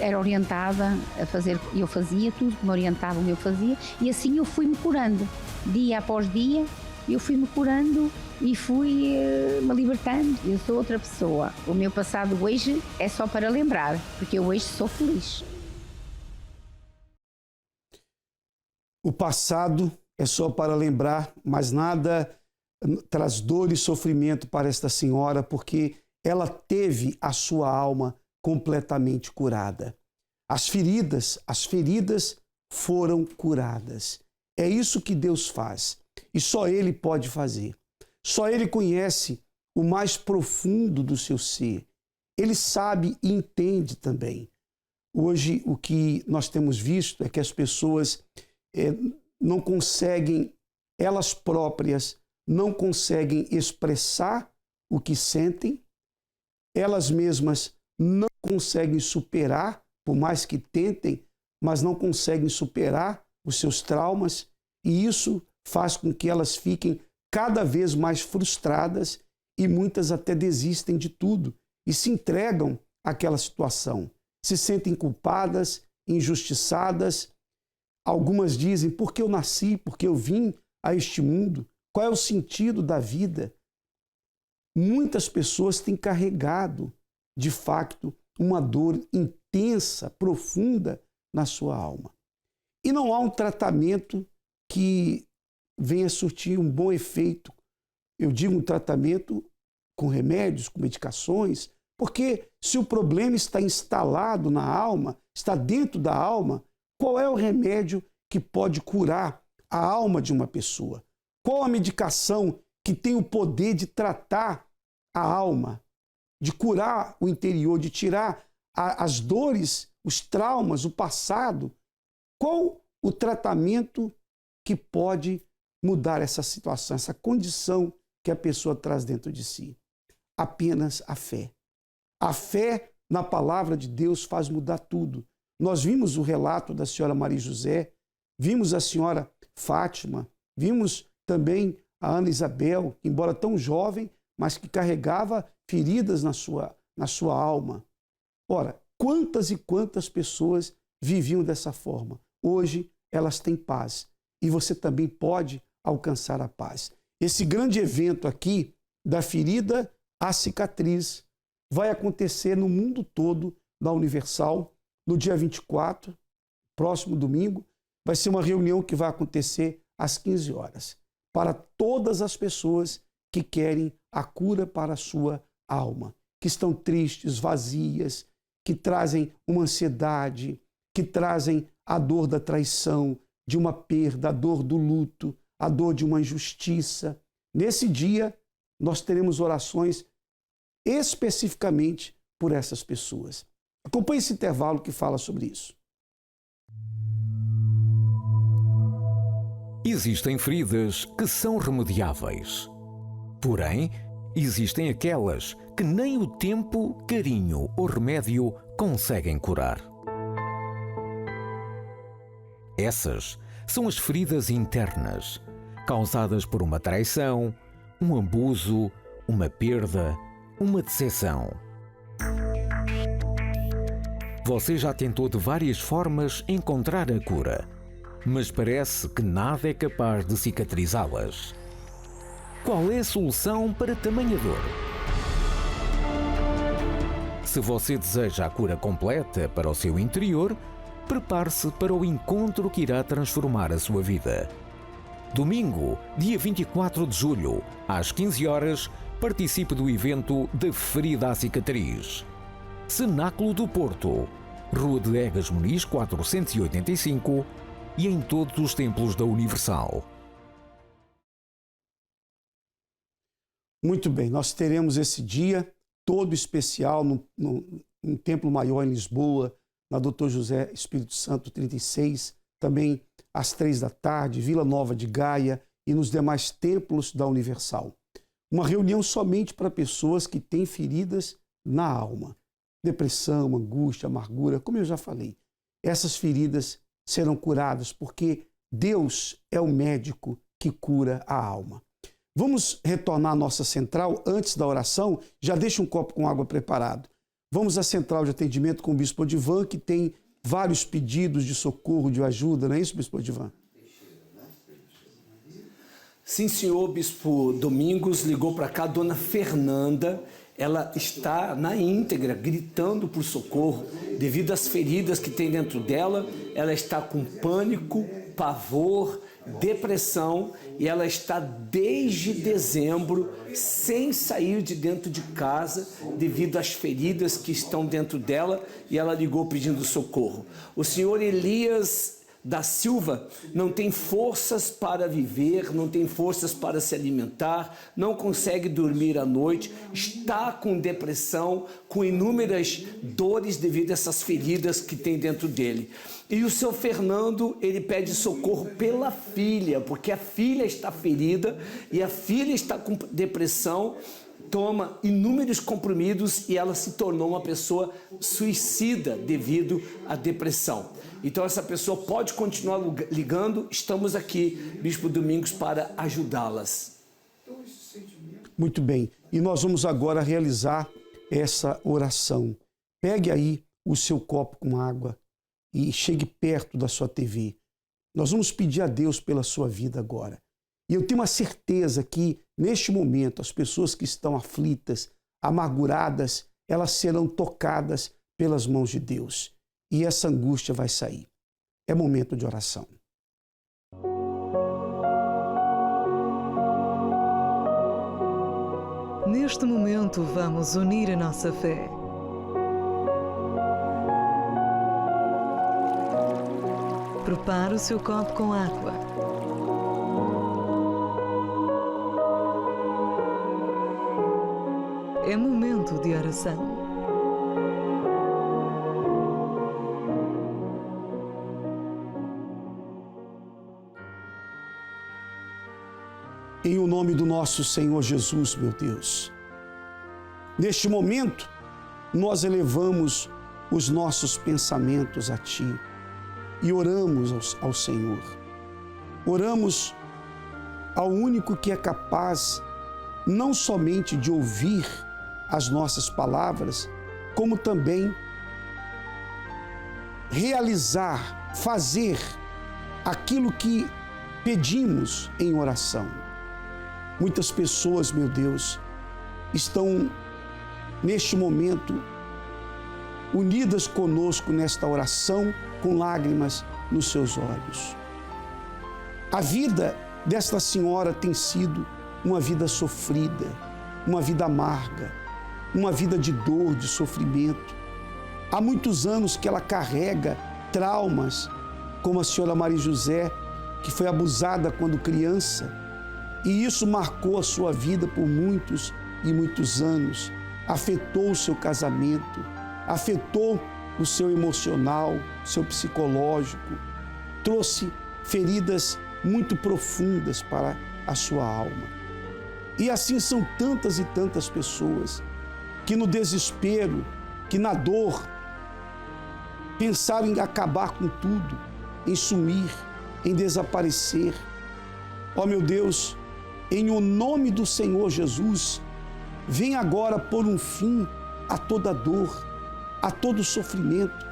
era orientada a fazer, eu fazia tudo que me orientavam, eu fazia, e assim eu fui-me curando, dia após dia, eu fui-me curando e fui-me libertando. Eu sou outra pessoa, o meu passado hoje é só para lembrar, porque eu hoje sou feliz. O passado é só para lembrar, mas nada traz dor e sofrimento para esta senhora, porque ela teve a sua alma completamente curada. As feridas foram curadas. É isso que Deus faz. E só Ele pode fazer. Só Ele conhece o mais profundo do seu ser. Ele sabe e entende também. Hoje, o que nós temos visto é que as pessoas não conseguem, elas próprias, não conseguem expressar o que sentem, elas mesmas não conseguem superar, por mais que tentem, mas não conseguem superar os seus traumas, e isso faz com que elas fiquem cada vez mais frustradas e muitas até desistem de tudo e se entregam àquela situação. Se sentem culpadas, injustiçadas. Algumas dizem, por que eu nasci, por que eu vim a este mundo? Qual é o sentido da vida? Muitas pessoas têm carregado, de fato, uma dor intensa, profunda na sua alma. E não há um tratamento que venha surtir um bom efeito. Eu digo um tratamento com remédios, com medicações, porque se o problema está instalado na alma, está dentro da alma, qual é o remédio que pode curar a alma de uma pessoa? Qual a medicação que tem o poder de tratar a alma, de curar o interior, de tirar as dores, os traumas, o passado? Qual o tratamento que pode mudar essa situação, essa condição que a pessoa traz dentro de si? Apenas a fé. A fé na palavra de Deus faz mudar tudo. Nós vimos o relato da senhora Maria José, vimos a senhora Fátima, vimos também a Ana Isabel, embora tão jovem, mas que carregava feridas na sua alma. Ora, quantas e quantas pessoas viviam dessa forma? Hoje elas têm paz e você também pode alcançar a paz. Esse grande evento aqui, da ferida à cicatriz, vai acontecer no mundo todo da Universal, no dia 24, próximo domingo. Vai ser uma reunião que vai acontecer às 15 horas, para todas as pessoas que querem a cura para a sua alma, que estão tristes, vazias, que trazem uma ansiedade, que trazem a dor da traição, de uma perda, a dor do luto, a dor de uma injustiça. Nesse dia, nós teremos orações especificamente por essas pessoas. Acompanhe esse intervalo que fala sobre isso. Existem feridas que são remediáveis. Porém, existem aquelas que nem o tempo, carinho ou remédio conseguem curar. Essas são as feridas internas, causadas por uma traição, um abuso, uma perda, uma decepção. Você já tentou de várias formas encontrar a cura, mas parece que nada é capaz de cicatrizá-las. Qual é a solução para tamanha dor? Se você deseja a cura completa para o seu interior, prepare-se para o encontro que irá transformar a sua vida. Domingo, dia 24 de julho, às 15 horas, participe do evento da Ferida à Cicatriz. Cenáculo do Porto, Rua de Egas Muniz 485 e em todos os templos da Universal. Muito bem, nós teremos esse dia todo especial no Templo Maior em Lisboa, na Dr. José Espírito Santo 36, também às 3 da tarde, Vila Nova de Gaia e nos demais templos da Universal. Uma reunião somente para pessoas que têm feridas na alma. Depressão, angústia, amargura, como eu já falei. Essas feridas serão curadas porque Deus é o médico que cura a alma. Vamos retornar à nossa central antes da oração. Já deixa um copo com água preparado. Vamos à central de atendimento com o Bispo Odivan, que tem vários pedidos de socorro, de ajuda, não é isso, Bispo Odivan? Sim, senhor. Bispo Domingos ligou para cá, Dona Fernanda. Ela está na íntegra, gritando por socorro. Devido às feridas que tem dentro dela, ela está com pânico, pavor, depressão, e ela está desde dezembro sem sair de dentro de casa devido às feridas que estão dentro dela, e ela ligou pedindo socorro. O senhor Elias da Silva não tem forças para viver, não tem forças para se alimentar, não consegue dormir à noite, está com depressão, com inúmeras dores devido a essas feridas que tem dentro dele. E o seu Fernando, ele pede socorro pela filha, porque a filha está ferida e a filha está com depressão, toma inúmeros comprimidos e ela se tornou uma pessoa suicida devido à depressão. Então essa pessoa pode continuar ligando, estamos aqui, Bispo Domingos, para ajudá-las. Muito bem, e nós vamos agora realizar essa oração. Pegue aí o seu copo com água e chegue perto da sua TV. Nós vamos pedir a Deus pela sua vida agora. E eu tenho uma certeza que, neste momento, as pessoas que estão aflitas, amarguradas, elas serão tocadas pelas mãos de Deus. E essa angústia vai sair. É momento de oração. Neste momento, vamos unir a nossa fé. Prepare o seu copo com água. É momento de oração. Em o nome do nosso Senhor Jesus, meu Deus, neste momento, nós elevamos os nossos pensamentos a Ti e oramos ao Senhor. Oramos ao único que é capaz não somente de ouvir as nossas palavras, como também realizar, fazer aquilo que pedimos em oração. Muitas pessoas, meu Deus, estão neste momento unidas conosco nesta oração, com lágrimas nos seus olhos. A vida desta senhora tem sido uma vida sofrida, uma vida amarga, uma vida de dor, de sofrimento. Há muitos anos que ela carrega traumas, como a senhora Maria José, que foi abusada quando criança, e isso marcou a sua vida por muitos e muitos anos, afetou o seu casamento, afetou o seu emocional, seu psicológico, trouxe feridas muito profundas para a sua alma. E assim são tantas e tantas pessoas que no desespero, que na dor, pensaram em acabar com tudo, em sumir, em desaparecer. Ó meu Deus, em o nome do Senhor Jesus, vem agora pôr um fim a toda dor, a todo sofrimento.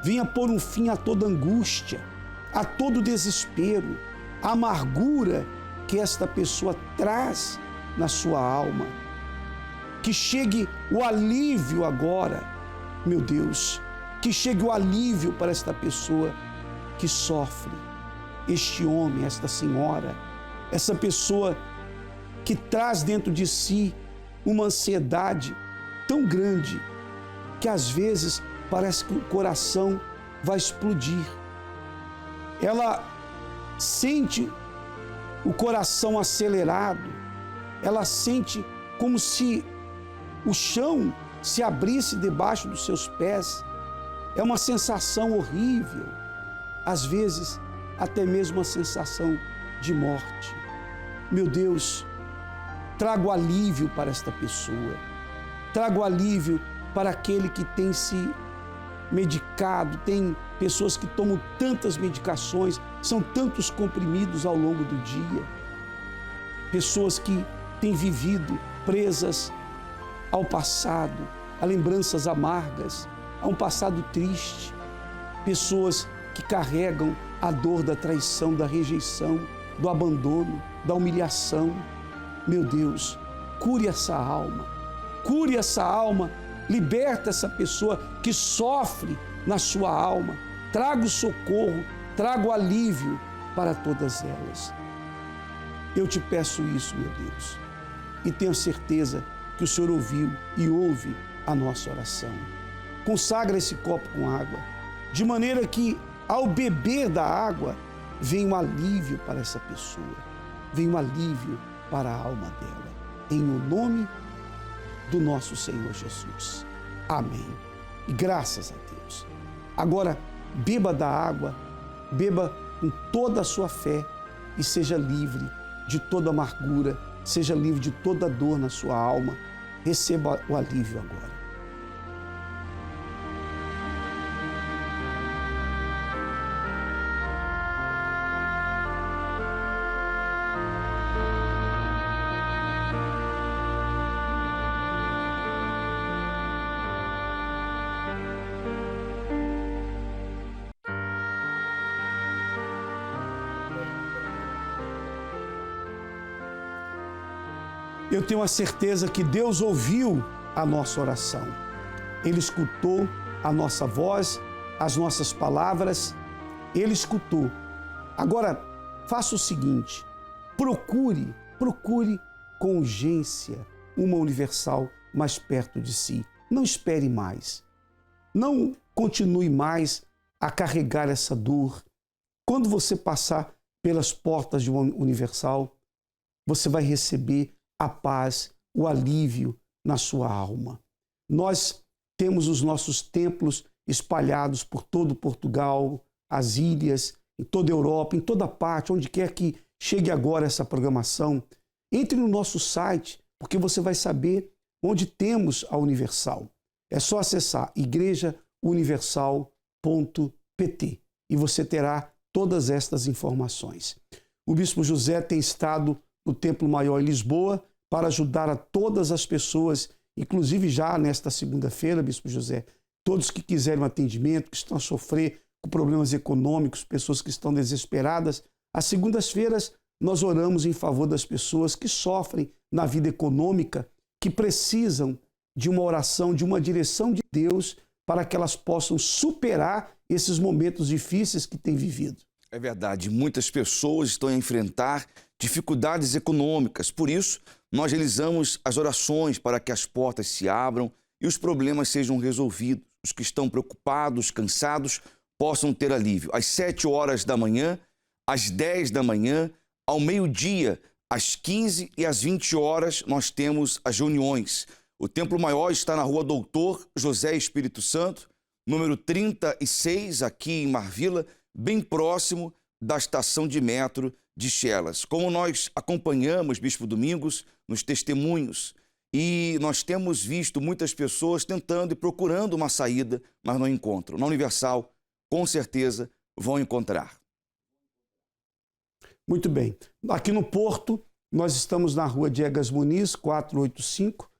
Venha pôr um fim a toda angústia, a todo desespero, a amargura que esta pessoa traz na sua alma. Que chegue o alívio agora, meu Deus, que chegue o alívio para esta pessoa que sofre, este homem, esta senhora, essa pessoa que traz dentro de si uma ansiedade tão grande que às vezes parece que o coração vai explodir. Ela sente o coração acelerado, ela sente como se o chão se abrisse debaixo dos seus pés. É uma sensação horrível, às vezes até mesmo uma sensação de morte. Meu Deus, trago alívio para esta pessoa, trago alívio para aquele que tem se medicado, tem pessoas que tomam tantas medicações, são tantos comprimidos ao longo do dia, pessoas que têm vivido presas ao passado, a lembranças amargas, a um passado triste, pessoas que carregam a dor da traição, da rejeição, do abandono, da humilhação. Meu Deus, cure essa alma, liberta essa pessoa que sofre na sua alma, traga o socorro, traga o alívio para todas elas. Eu te peço isso, meu Deus, e tenho certeza que o Senhor ouviu e ouve a nossa oração. Consagra esse copo com água, de maneira que, ao beber da água, venha um alívio para essa pessoa, venha um alívio para a alma dela. Em o nome do nosso Senhor Jesus. Amém. E graças a Deus. Agora, beba da água, beba com toda a sua fé e seja livre de toda amargura, seja livre de toda dor na sua alma. Receba o alívio agora. Eu tenho a certeza que Deus ouviu a nossa oração. Ele escutou a nossa voz, as nossas palavras. Ele escutou. Agora, faça o seguinte, procure com urgência uma Universal mais perto de si. Não espere mais. Não continue mais a carregar essa dor. Quando você passar pelas portas de uma Universal, você vai receber a paz, o alívio na sua alma. Nós temos os nossos templos espalhados por todo Portugal, as ilhas, em toda a Europa, em toda parte, onde quer que chegue agora essa programação. Entre no nosso site, porque você vai saber onde temos a Universal. É só acessar igrejauniversal.pt e você terá todas estas informações. O Bispo José tem estado no Templo Maior em Lisboa para ajudar a todas as pessoas, inclusive já nesta segunda-feira, Bispo José, todos que quiserem um atendimento, que estão a sofrer com problemas econômicos, pessoas que estão desesperadas. Às segundas-feiras, nós oramos em favor das pessoas que sofrem na vida econômica, que precisam de uma oração, de uma direção de Deus para que elas possam superar esses momentos difíceis que têm vivido. É verdade, muitas pessoas estão a enfrentar dificuldades econômicas. Por isso, nós realizamos as orações para que as portas se abram e os problemas sejam resolvidos. Os que estão preocupados, cansados, possam ter alívio. Às 7 horas da manhã, às 10 da manhã, ao meio-dia, às 15 e às 20 horas, nós temos as reuniões. O Templo Maior está na Rua Doutor José Espírito Santo, número 36, aqui em Marvila, bem próximo da estação de metro de Chelas. Como nós acompanhamos, Bispo Domingos, nos testemunhos, e nós temos visto muitas pessoas tentando e procurando uma saída, mas não encontram. Na Universal, com certeza, vão encontrar. Muito bem. Aqui no Porto, nós estamos na Rua Diegas Muniz, 485,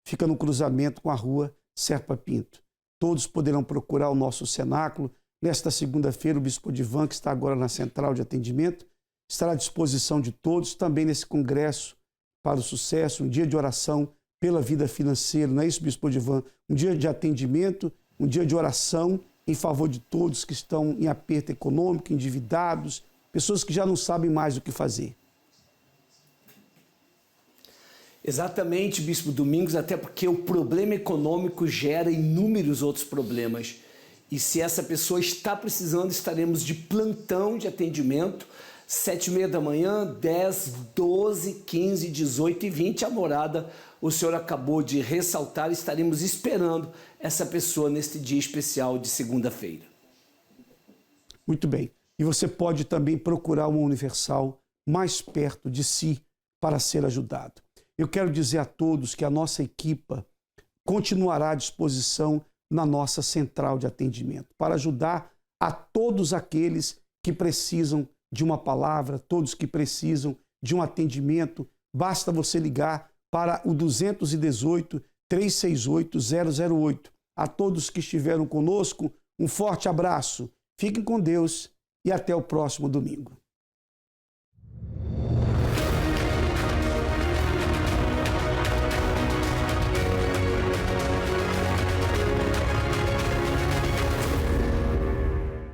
fica no cruzamento com a Rua Serpa Pinto. Todos poderão procurar o nosso cenáculo. Nesta segunda-feira, o Bispo Divan, que está agora na central de atendimento, estará à disposição de todos, também nesse congresso para o sucesso, um dia de oração pela vida financeira, não é isso, Bispo Divan? Um dia de atendimento, um dia de oração em favor de todos que estão em aperto econômico, endividados, pessoas que já não sabem mais o que fazer. Exatamente, Bispo Domingos, até porque o problema econômico gera inúmeros outros problemas. E se essa pessoa está precisando, estaremos de plantão de atendimento, 7h30 da manhã, 10, 12, 15, 18 e 20, a morada, o senhor acabou de ressaltar, estaremos esperando essa pessoa neste dia especial de segunda-feira. Muito bem. E você pode também procurar uma Universal mais perto de si para ser ajudado. Eu quero dizer a todos que a nossa equipa continuará à disposição na nossa central de atendimento para ajudar a todos aqueles que precisam de uma palavra, todos que precisam de um atendimento. Basta você ligar para o 218-368-008. A todos que estiveram conosco, um forte abraço. Fiquem com Deus e até o próximo domingo.